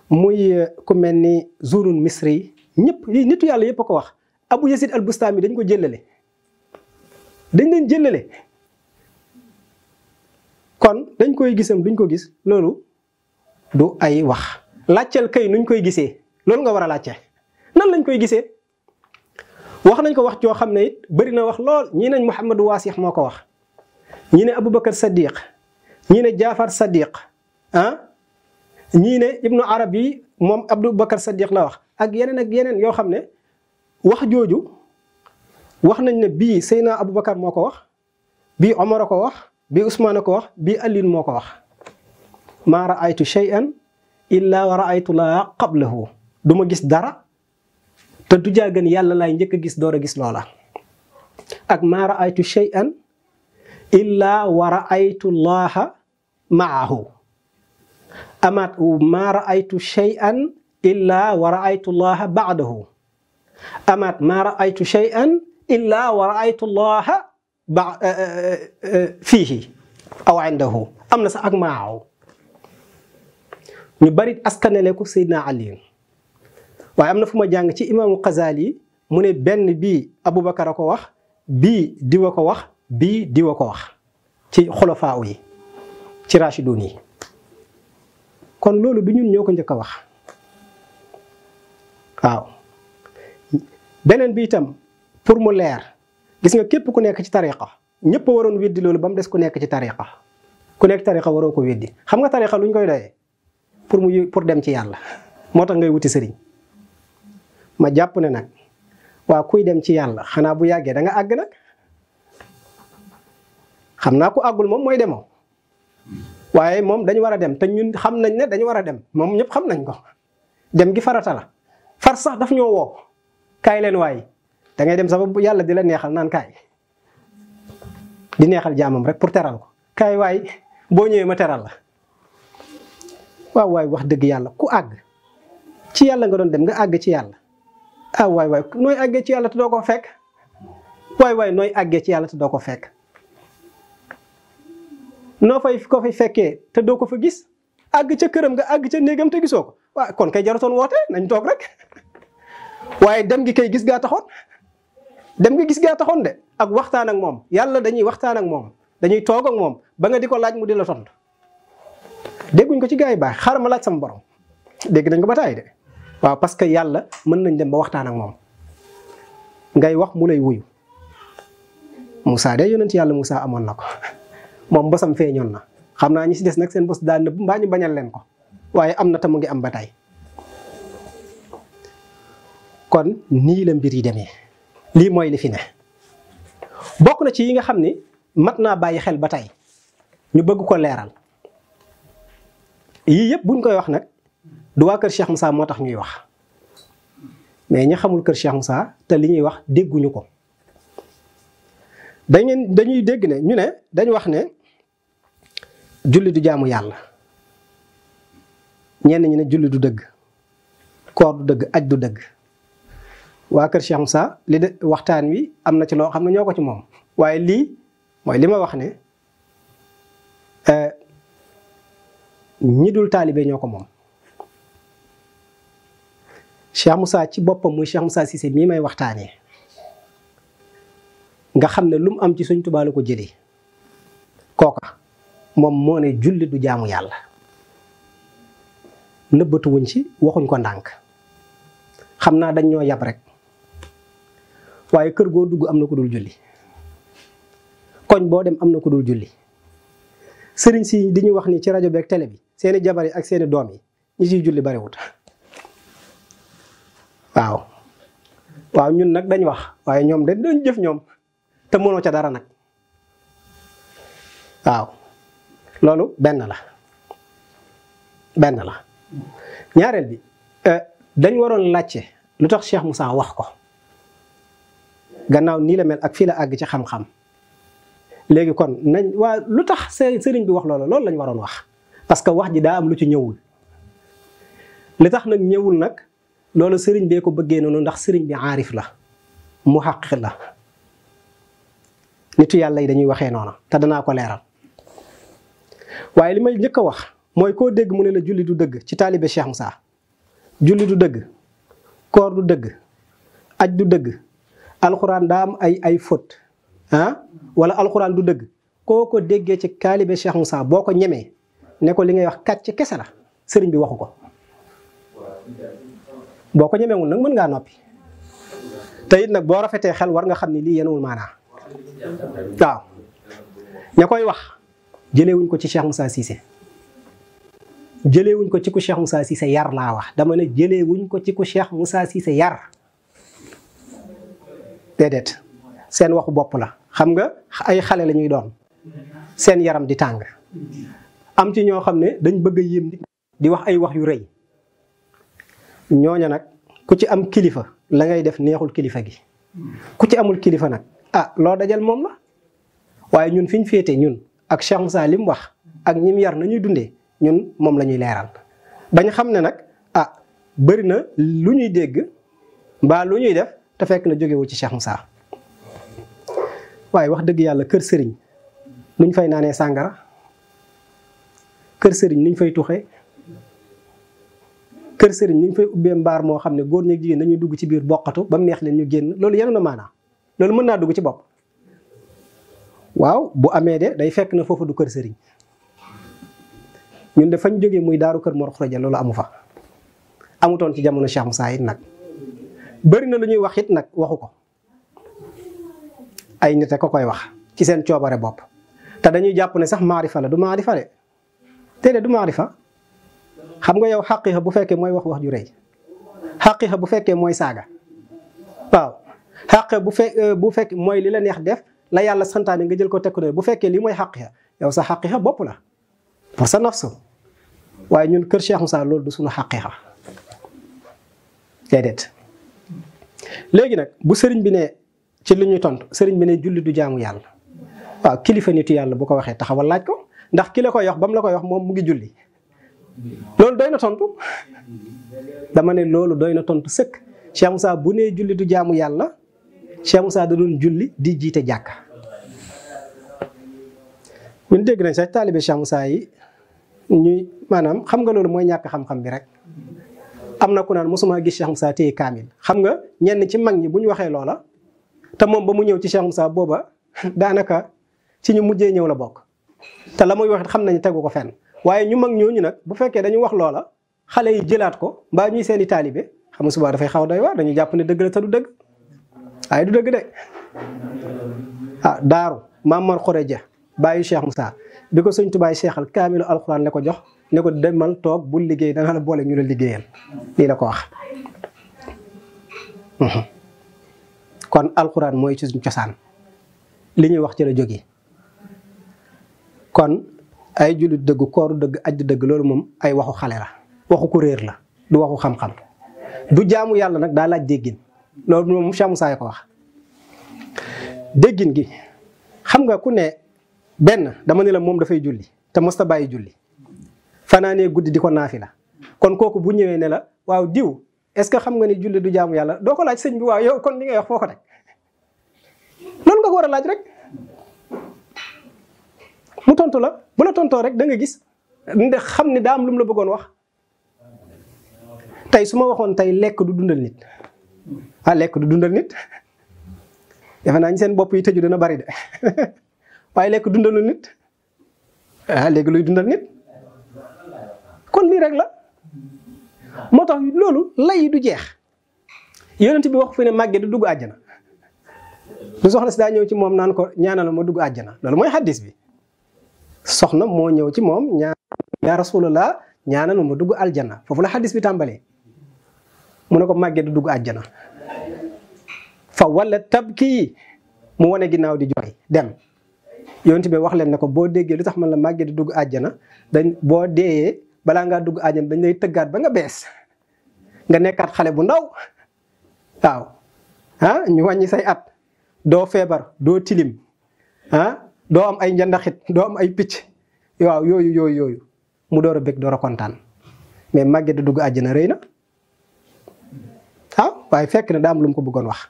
muy ku mel ni Zunun Misri ñëpp nitu yàlla yëpp a ko wax Abu Yazid al Bustami dañ ko jëlale dañ leen jëlale kon dañ koy gisam duñ ko gis loolu du ay wax laajteel kay nuñ koy gisee loolu nga war a laajte nan lañ koy gisee wax nañ ko wax joo xam ne it bëri na wax lool ñii nañ Muhammadu Waasix moo ko wax ñii ne Aboubacar Sadiq ñii ne Jaafar Sadiq ñii ne Ibnu Arabi moom Aboubacar Sadiq la wax ak yeneen yoo xam ne wax jooju wax nañ ne bii Seydina Aboubacar moo ko wax bii Omar a ko wax bii Ousmane a ko wax bii Alioune moo ko wax maa raaytu shay'an illa wa raaytu laa qablahu du ma gis dara te du jàggan yàlla laay njëkk a gis door a gis loola ak maa raaytu shay'an illa wa raaytu llaaha maahu amaat maa raaytu shay'an illa wa raaytu llaaha baadahu amaat maa raaytu shay'an illa wa raaytu llaaha fiihi aw indahu am na sax ak maahu ñu bari askanele ko Seydina Ali waaye am na fu ma jàng ci imaamu Xazaali mu ne benn bii Aboubacar a ko wax bii diwa ko wax bii diwa ko wax ci xulafaa yi ci rashidun yi kon loolu du ñun ñoo ko njëkk a wax waaw beneen bi itam pour mu leer gis nga képp ku nekk ci tariqa ñëpp a waroon weddi loolu ba mu des ku nekk ci tariqa ku nekk tariqa waroo ko weddi xam nga tariqa lu ñu koy doyee pour dem ci yàlla moo tax ngay wuti sëriñ ma jàpp ne nag waa kuy dem ci yàlla xanaa bu yàggee da nga àgg nag xam naa ku àggul moom mooy demoo waaye moom dañu war a dem te ñun xam nañ ne dañu war a dem moom ñëpp xam nañ ko dem gi farata la far sax daf ñoo woo kaay leen waay da ngay dem sax ba yàlla di la neexal naan kaay di neexal jaamam rek pour teral ko kaay waay boo ñëwee ma teral la waaw waay wax dëgg yàlla ku àgg ci yàlla nga doon dem nga àgg ci yàlla ah waay waay nooy àggee ci yàlla te doo ko fekk waay waay nooy àggee ci yàlla te doo ko fekk noo fay ko fay fekkee te doo ko fa gis àgg ca këram nga àgg ca néegam te gisoo ko waaw kon kay jarutoon woote nañ toog rek waaye dem gi kay gis gaa taxoon dem gi gis gaa taxoon de ak waxtaan ak moom yàlla dañuy waxtaan ak moom dañuy toog ak moom ba nga di ko laaj mu di la tontu dégguñ ko ci gaa yi baax xaaral ma laaj sama borom dégg nañ ko ba taay de waaw parce que yàlla mën nañ dem ba waxtaan ak moom ngay wax mu lay wuyu Moussa de yonent yàlla Moussa amoon na ko moom bosam feeñoon na xam naa ñi si des nag seen bos daal nëbb mbaa ñu bañal leen ko waaye am na te mu ngi am ba tey kon nii la mbir yi demee lii mooy li fi ne bokk na ci yi nga xam ni mat naa bàyyi xel ba tey ñu bëgg ko leeral yii yëpp buñ koy wax nag du waa kër Cheikh Moussa moo tax ñuy wax mais ñi xamul kër Cheikh Moussa te li ñuy wax dégguñu ko dañuy dégg ne ñu ne dañu wax ne julli du jaamu yàlla ñenn ñi ne julli du dëgg koor du dëgg aj du dëgg waa kër Cheikh Moussa li de waxtaan wi am na ci loo xam ne ñoo ko ci moom waaye lii mooy li ma wax ne ñi dul taalibe ñoo ko moom Cheikh Moussa ci boppam muy Cheikh Moussa Cissé mii may waxtaanee nga xam ne lu mu am ci Sëñ Tuubaa la ko jëlee kooka moom moo ne julli du jaamu yàlla nëbbatuwuñ ci waxuñ ko ndànk xam naa dañ ñoo yab rek waaye kër goo dugg am na ko dul julli koñ boo dem am na ko dul julli sëriñ si di ñu wax ni ci rajo bi ak télé bi seeni jabar yi ak seeni doom yi ñi ciy julli bariwut waaw ñun nag dañ wax waaye ñoom dañ jëf ñoom te mënoo ca dara nag waaw loolu benn la ñaareel bi dañ waroon laajte lu tax Cheikh Moussa wax ko gannaaw nii la mel ak fii la àgg ci xam-xam léegi kon nañ waa lu tax sëriñ bi wax loolu lañ waroon wax parce que wax ji daa am lu ci ñëwul li tax nag ñëwul nag loolu sëriñ bee ko bëggee noonu ndax sëriñ bi aarif la mu xaq la nitu yàlla yi dañuy waxee noonu te danaa ko leeral waaye li may njëkk a wax mooy koo dégg mu ne la julli du dëgg ci taalibe Cheikh Moussa julli du dëgg koor du dëgg aj du dëgg alxuraan daa am ay faute wala alxuraan du dëgg koo ko déggee ci taalibe Cheikh Moussa boo ko ñemee ne ko li ngay wax kàcc kese la sëriñ bi waxu ko boo ko ñemewul nag mën ngaa noppi te it nag boo rafetee xel war nga xam ni lii yenuwul maanaa waaw ña koy wax jëleewuñ ko ci Cheikh Moussa Cissé jëleewuñ ko ci ku Cheikh Moussa Cissé yar laa wax dama ne jëleewuñ ko ci ku Cheikh Moussa Cissé yar déedéet seen waxu bopp la xam nga ay xale la ñuy doon seen yaram di tàng am ci ñoo xam ne dañ bëgg a yéem di wax ay wax yu rëy ñooña nag ku ci am kilifa la ngay def neexul kilifa gi ku ci amul kilifa nag loo dajal moom la waaye ñun fi ñu féete ñun ak Cheikh Moussa li mu wax ak ñim yar nañuy dundee ñun moom la ñuy leeral bañ xam ne nag bëri na lu ñuy dégg mbaa lu ñuy def te fekk na jógewul ci Cheikh Moussa waaye wax dëgg yàlla kër sëriñ nuñ fay naanee sàngara kër sëriñ nuñ fay tuxee kër sëriñ nuñ fay ubbee mbaar moo xam ne góor ñi ak jigéen dañuy dugg ci biir boqatu ba mu neex leen ñu génn loolu yenu na maanaa loolu mën naa dugg ci bopp waaw bu amee de day fekk na foofu du kër sëriñ ñun de fañ jógee muy daaru kër Mor Khourédia loolu amu fa amutoon ci jamono Cheikh Moussa it nag bëri na lu ñuy wax it nag waxu ko ay nit ko koy wax ci seen coobare bopp te dañuy jàpp ne sax maarifa la du maarifa de te du maarifa xam nga yow xaqiiqa bu fekkee mooy wax ju rëy xaqiiqa bu fekkee mooy saaga waaw xaqiiqa bu fekkee mooy li la neex def la yàlla santaane nga jël ko teg ko bu fekkee lii mooy xaqiiqa yow sa xaqiiqa bopp la pour sa nafsu waaye ñun kër Cheikh Moussa loolu du suñu xaqiiqa déedéet léegi nag bu sëriñ bi ne ci li ñuy tontu sëriñ bi ne julli du jaamu yàlla waaw kilifa nitu yàlla bu ko waxee taxawal laaj ko ndax ki la koy wax ba mu la koy wax moom mu ngi julli loolu doy na tontu dama ne loolu doy na tontu sëkk Cheikh Moussa bu nee julli du jaamu yàlla Cheikh Moussa da doon julli di jiite jàkka ñun dégg nañ sax taalibe Cheikh Moussa yi ñuy maanaam xam nga loolu mooy ñàkk xam-xam bi rek am na ku naan mosuma gis Cheikh Moussa téye kaamil xam nga ñenn ci mag ñi bu ñu waxee loola te moom ba mu ñëw ci Cheikh Moussa booba daanaka ci ñu mujjee ñëw la bokk te la muy wax xam nañu tegu ko fenn waaye ñu mag ñooñu nag bu fekkee dañu wax loola xale yi jëlaat ko mbaa ñuy seeni taalibe xam nga suba dafay xaw doy waar dañuy jàpp ne dëgg la te du dëgg waaye du dëgg de daaru Maam Mor Khourédia bàyyi Cheikh Moussa bi ko Sëñ Tuubaa seexal kaamilu alxuraan la ko jox ne ko demal toog bul liggéey dana la boole ñu la liggéeyal lii la ko wax kon alxuraan mooy ci suñu cosaan li ñuy wax ci la jógee kon ay jullit dëgg kooru dëgg ajju dëgg loolu moom ay waxu xale la waxu ku réer la du waxu xam-xam du jaamu yàlla nag daa laaj déggin loolu moom Cheikh Moussa ko wax déggin gi xam nga ku ne benn dama ne la moom dafay julli te mosta bàyyi julli fanaanee guddi di ko naafi la kon kooku bu ñëwee ne la waaw diw est-ce que xam nga ni julli du jaamu yàlla doo ko laaj sëñ bi waaw yow kon li ngay wax foo ko teg loolu nga ko war a laaj rek mu tontu la bu la tontoo rek da nga gis ndax xam ni daa am lu mu la bëggoon wax tey su ma waxoon tey lekk du dundal nit lekk du dundal nit defe naa ñu seen bopp yi tëju dana bari de waaye lekk dundalul nit léegi luy dundal nit kon lii rek la moo tax loolu lay du jeex yonent bi wax fi ne màgge du dugg àjjana lu soxna si daa ñëw ci moom naan ko ñaanal ma dugg àjjana loolu mooy xaddis bi soxna moo ñëw ci moom yaa rasulallah ñaanal ma dugg aljana foofu la xaddis bi tàmbalee mu ne ko màgge du dugg àjjana fa wala tabki mu wane ginnaaw di jooy dem yonent bi wax leen ne ko boo déggee lu tax man la màgge di dugg àjjana dañ boo deeyee balaa ngaa dugg àjjana dañ lay tëggaat ba nga bees nga nekkaat xale bu ndaw waaw ñu wàññi say at doo feebar doo tilim doo am ay njandaxit doo am ay picc waaw yooyu mu door a bëgg door a kontaan mais màgge di dugg àjjana rëy na waaye fekk na daa am lu mu ko bëggoon wax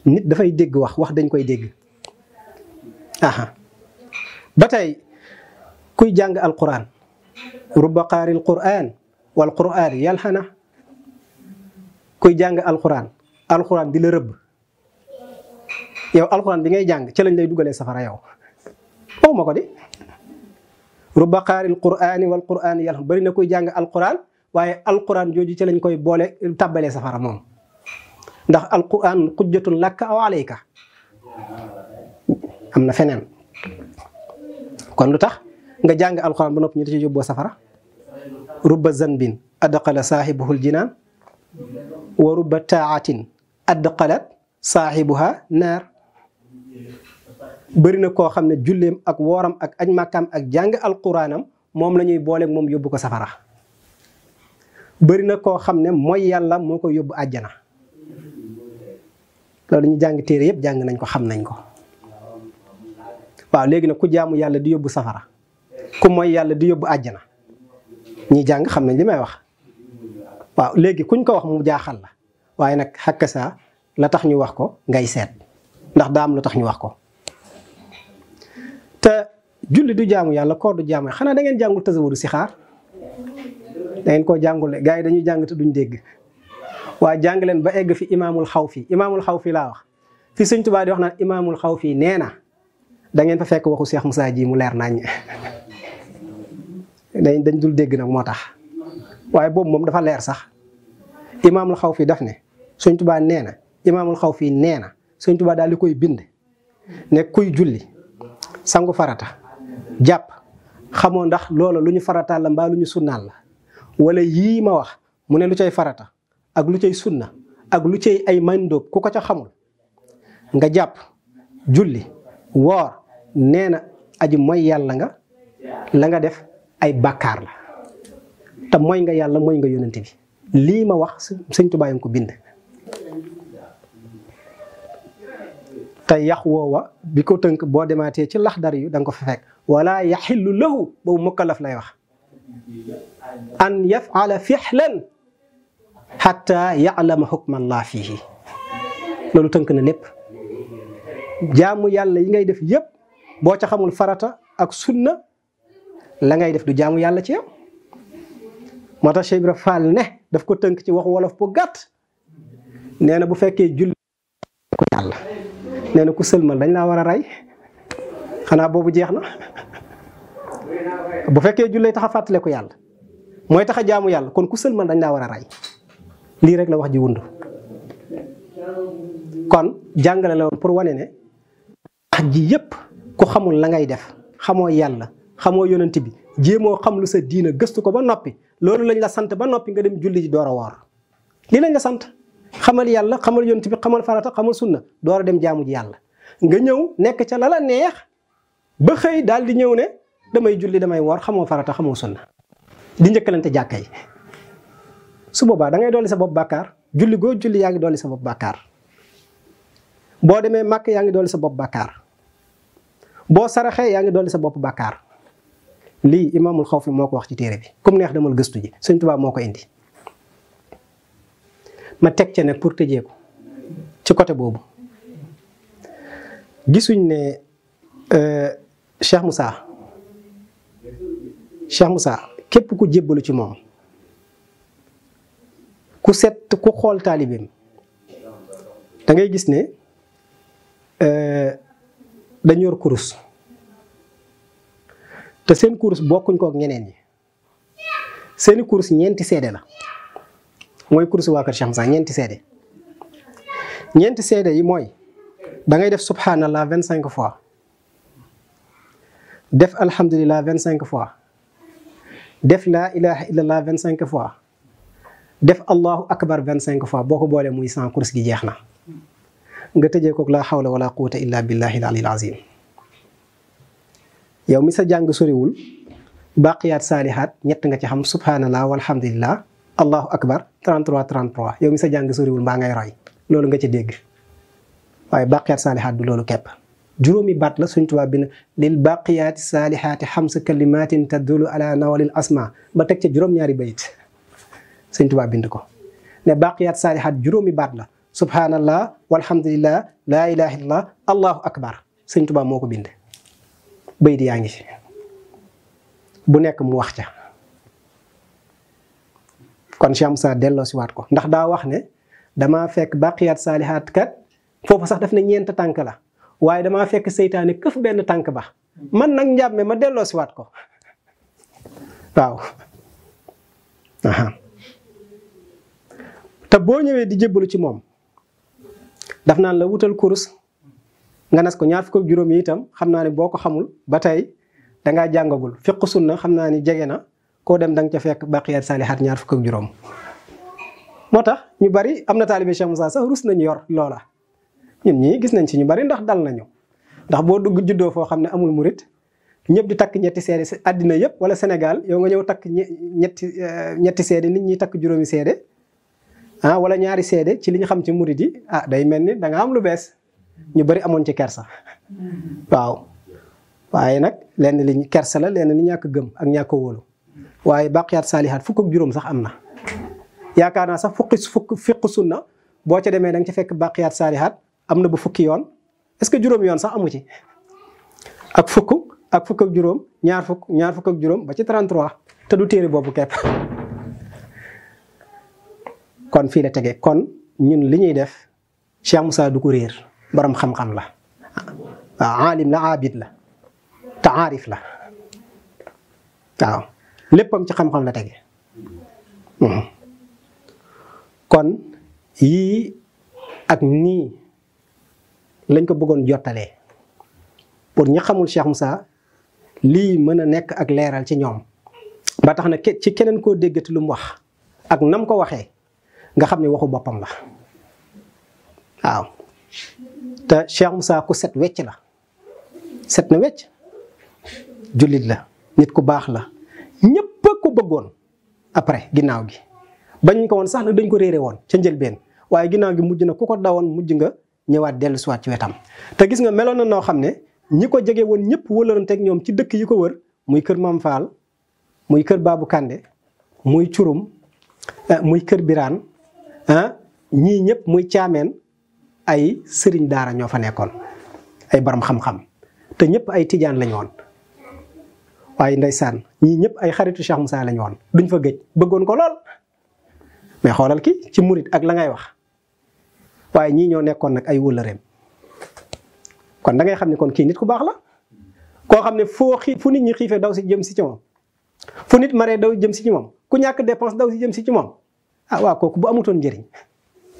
nit dafay dégg wax dañ koy dégg ba tey kuy jàng alquran rubba qaaril quran wal quran yalxana kuy jàng alquran di la rëbb yow alquran bi ngay jàng ci lañ lay dugalee safara yow waxuma ko di rubba qaaril qur'ani wal qur'ani yàlla bari na koy jàng alquran waaye alquran jooju ci lañ koy boole tàbbalee safara moom ndax alquran xujjatun lakka aw alayka am na feneen kon lu tax nga jàng alquran ba noppi ñu ci yóbboo safara rubba zanbin adqala saahibuhul jinaan wa rubba taatin adqalat saahibuha naar bëri na koo xam ne julleem ak wooram ak aj màkkaam ak jàng alquranam moom la ñuy booleeg moom yóbbu ko safara bëri na koo xam ne mooy yàlla moo ko yóbbu àjjana loolu ñu jàng téere yëpp jàng nañ ko xam nañ ko waaw léegi nag ku jaamu yàlla di yóbbu safara ku mooy yàlla di yóbbu àjjana ñi jàng xam nañ li may wax waaw léegi kuñ ko wax mu jaaxal la waaye nag xakka saa la tax ñu wax ko ngay seet ndax daa am lu tax ñu wax ko te julli du jaamu yàlla koor du jaamu xanaa da ngeen jàngul tasawudu si xaar da ngeen koo jàngul gars yi dañuy jàng te duñ dégg waaye jàng leen ba egg fi imaamul xaw fi laa wax fi Sëñ Tuubaa di wax naan imaamul xaw fi nee na da ngeen fa fekk waxu Cheikh Moussa ji mu leer naññ dañ dul dégg nag moo tax waaye boobu moom dafa leer sax imaamul xaw fi daf ne Sëñ Tuubaa nee na imaamul xaw fi nee na Sëñ Tuubaa daal di koy bind ne kuy julli sangu farata jàpp xamoo ndax loola lu ñu farataal la mbaa lu ñu sunnaal la wala yii ma wax mu ne lu cay farata ak lu cay sunna ak lu cay ay mandóob ku ko ca xamul nga jàpp julli woor nee na aji mooy yàlla nga la nga def ay bàkkaar la te mooy nga yàlla mooy nga yonent bi lii ma wax Sëñ Tuubaa ko bind te yax woowa bi ko tënk boo demaatee ci laxdar yu da nga ko fa fekk wala yaxillu lahu boobu mukallaf lay wax an yafala fixlan xatta yalama xukmallah fiihi loolu tënk na lépp jaamu yàlla yi ngay def yépp boo ca xamul farata ak sunna la ngay def du jaamu yàlla ci yow moo tax Cheikh Ibra Fall ne daf ko tënk ci waxu wolof bu gàtt nee na bu fekkee julli ko yàlla nee na ku sëlmal dañ laa war a rey xanaa boobu jeex na bu fekkee jullee tax a fàttale ko yàlla mooy tax a jaamu yàlla kon ku sëlmal dañ laa war a rey lii rek la wax ji wundu kon jàngale la woon pour wane ne wax ji yépp ku xamul la ngay def xamoo yàlla xamoo yonent bi jéemoo xam lu sa diina gëstu ko ba noppi loolu lañ la sant ba noppi nga dem julli ji door a woor lii lañ la sant xamal yàlla xamal yonent bi xamal farata xamal sunna door a dem jaamu ji yàlla nga ñëw nekk ca la la neex ba xëy daal di ñëw ne damay julli damay woor xamoo farata xamoo sunna di njëkkalante jàkka yi su boobaa da ngay dolli sa bopp bàkkaar julli goo julli yaa ngi dolli sa bopp bàkkaar boo demee màkk yaa ngi dolli sa bopp bàkkaar boo saraxee yaa ngi dolli sa bopp bàkkaar lii imaamul xaw fi moo ko wax ci téere bi comme neex demal gëstu ji Sëñ Tuubaa moo ko indi ma teg ca ne pour tëjee ko ci côté boobu gisuñ ne Cheikh Moussa képp ku jébbalu ci moom ku set ku xool taalibeem da ngay gis ne dañu yor kurus te seen kurus bokkuñ ko ak ñeneen ñi seeni kurus ñeenti seede la mooy kurus waa kër Cheikh Moussa ñeenti seede yi mooy da ngay def subhanallah 25 fois def alhamdulillah 25 fois def laa ilaha illallah 25 fois def allahu akbar 25 fois boo ko boolee muy 100 kurus gi jeex na nga tëjee koog laa hawla wala quwwata illa billahi al-aliyyil azim yow mi sa jàng soriwul baqiyaat saalihaat ñett nga ci xam subhanallah walhamdulillah allahu akbar 33 yow mi sa jàng soriwul mbaa ngay roy loolu nga ci dégg waaye baqiyaat saalihaat du loolu képp juróomi baat la Sëñ Tuubaa bi ne lil baqiyaati saalihaati xamsa kalimatin tadullu ala nawalil asma ba teg ca juróom-ñaari bayit Sëñ Tuubaa bind ko ne baqiyaat saalihaat juróomi baat la subhanallah walhamdulillah laa ilaha illallah allahu akbar Sëñ Tuubaa moo ko bind bayit yaa ngi fi bu nekk mu wax ca kon Cheikh Moussa delloo si waat ko ndax daa wax ne dama fekk baqiyaat saalihaat kat foofu sax daf ne ñeent tànk la waaye damaa fekk seytaane këf benn tànk ba man nag njàmme ma delloo si waat ko waaw te boo ñëwee di jébbalu ci moom daf naan la wutal kurus nga nas ko ñaar fukk ak juróom yi itam xam naa ne boo ko xamul ba tey dangaa jàngagul fiqu sunna xam naa ni jege na koo dem danga ca fekk baqiyaat saalihaat ñaar fukk ak juróom moo tax ñu bari am na taalibe Cheikh Moussa sax rus nañu yor loola ñun ñii gis nañ ci ñu bari ndax dal nañu ndax boo dugg juddoo foo xam ne amul murit ñëpp di takk ñetti seede àddina yëpp wala Sénégal yow nga ñëw takk ñetti seede nit ñi takk juróomi seede wala ñaari seede ci li ñu xam ci murit yi day mel ni da nga am lu bees ñu bari amoon ci kersa waaw waaye nag lenn li kersa la lenn li ñàkk gëm ak ñàkk wóolu waaye baqiyaat saalihaat fukk ak juróom sax am na yaakaar naa sax fiqu sunna boo ca demee da nga ci fekk baqiyaat saalihaat am na bu fukki yoon est-ce que juróom yoon sax amu ci ak fukk ak juróom ñaar fukk ak juróom ba ci 33 te du téere boobu kepp kon fii la tege kon ñun li ñuy def Cheikh Moussa du ko réer borom xam-xam la waaw aalim la abid la te aarif la waaw léppam ci xam-xam la tege kon yii ak nii lañ ko bëggoon jottalee pour ñi xamul Cheikh Moussa lii mën a nekk ak leeral ci ñoom ba tax na ci keneen koo déggati lu mu wax ak nam ko waxee nga xam ne waxu boppam la waaw te Cheikh Moussa ku set wecc la set na wecc jullit la nit ku baax la ñëpp ko bëggoon après ginnaaw gi bañ ko woon sax nag dañ ko réere woon ca njëlbeen waaye ginnaaw gi mujj na ku ko dawoon mujj nga ñëwaat dellu siwaat ci wetam te gis nga meloon na noo xam ne ñi ko jege woon ñëpp wëlëranteeg ñoom ci dëkk yi ko wër muy kër Mam Fall muy kër Babou Kande muy Curum muy kër Biraan ñii ñëpp muy caameen ay sëriñ daara ñoo fa nekkoon ay borom xam-xam te ñëpp ay tijaan lañu woon waaye ndeysaan ñii ñëpp ay xaritu Cheikh Moussa lañu woon duñ fa gëj bëggoon ko lool mais xoolal ki ci murit ak la ngay wax waaye ñii ñoo nekkoon nag ay wëllëreem kon da ngay xam ne kon kii nit ku baax la koo xam ne fu nit ñi xiifee daw si jëm si ci moom fu nit maree daw jëm si ci moom ku ñàkk dépense daw si jëm si ci moom waaw kooku bu amutoon njëriñ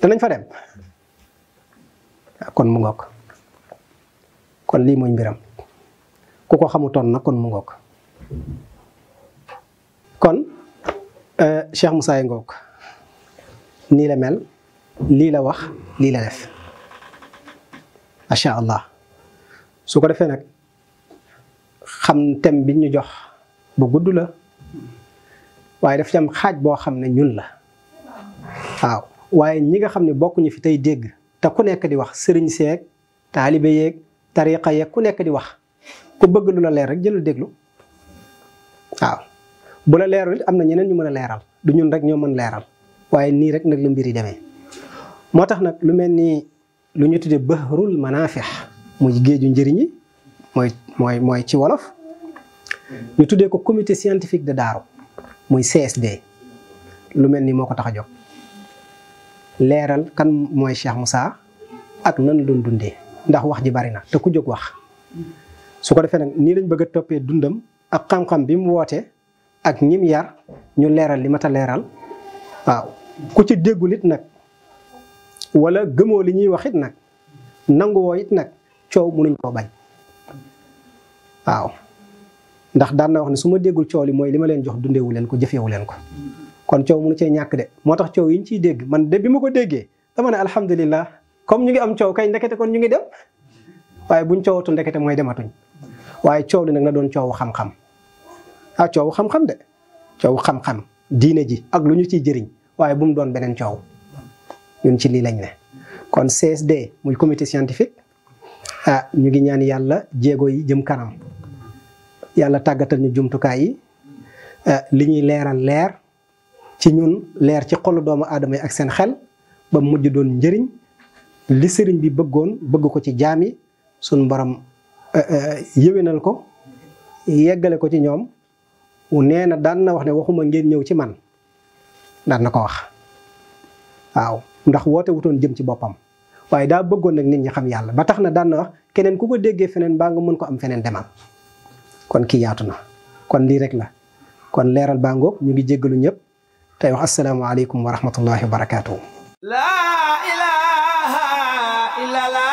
danañ fa dem kon mu ngoog kon lii mooy mbiram ku ko xamutoon nag kon mu ngoog kon Cheikh Moussa ngoog nii la mel lii la wax lii la def macha allah su ko defee nag xam thème bi ñu jox bu gudd la waaye daf ci am xaaj boo xam ne ñun la waaw waaye ñi nga xam ne bokkuñu fi tey dégg te ku nekk di wax sëriñ seeg taalibe yeeg tariqa yeeg ku nekk di wax ku bëgg lu la leer rek jëlal déglu waaw bu la leerul am na ñeneen ñu mën a leeral du ñun rek ñoo mën leeral waaye nii rek nag la mbir yi demee moo tax nag lu mel ni lu ñu tuddee bahrul manafih muy géeju njëriñ yi mooy ci wolof ñu tuddee ko comité scientifique de Daaru muy CSD lu mel ni moo ko tax a jóg leeral kan mooy Cheikh Moussa ak nan la doon dundee ndax wax ji bari na te ku jóg wax su ko defee nag nii lañ bëgg a toppee dundam ak xam-xam bi mu woote ak ñim yar ñu leeral li mat a leeral waaw ku ci déggul it nag wala gëmoo li ñuy wax it nag nanguwoo it nag coow mënuñ koo bañ waaw ndax daan na wax ne su ma déggul coow li mooy li ma leen jox dundeewu leen ko jëfeewu leen ko kon coow mënu cee ñàkk de moo tax coow yi ñu ciy dégg man de bi ma ko déggee dama ne alhamdulilah comme ñu ngi am coow kay ndekete kon ñu ngi dem waaye buñ coowatu ndekete mooy dematuñ waaye coow li nag na doon coowu xam-xam coowu xam-xam de coowu xam-xam diine ji ak lu ñu ciy jëriñ waaye bu mu doon beneen coow ñun ci lii lañ ne kon CSD muy comité scientifique ñu ngi ñaan yàlla jéego yi jëm kanam yàlla tàggatal ñu jumtukaay yi li ñuy leeral leer ci ñun leer ci xolu doomu aadama yi ak seen xel ba mujj doon njëriñ li sëriñ bi bëgg ko ci jaam yi suñ borom yéwénal ko yeggale ko ci ñoom nee na daan na wax ne waxuma ngeen ñëw ci man daan na ko wax waaw ndax woote wutoon jëm ci boppam waaye daa bëggoon nag nit ñi xam yàlla ba tax na daan na wax keneen ku ko déggee feneen baa nga mën ko am feneen demal kon kii yaatu na kon lii rek la kon leeral baa ngoog ñu ngi jéggalu ñëpp tey wax asalaamaaleykum wa rahmatullahi wa barakaatuhu.
La ilaha illallah.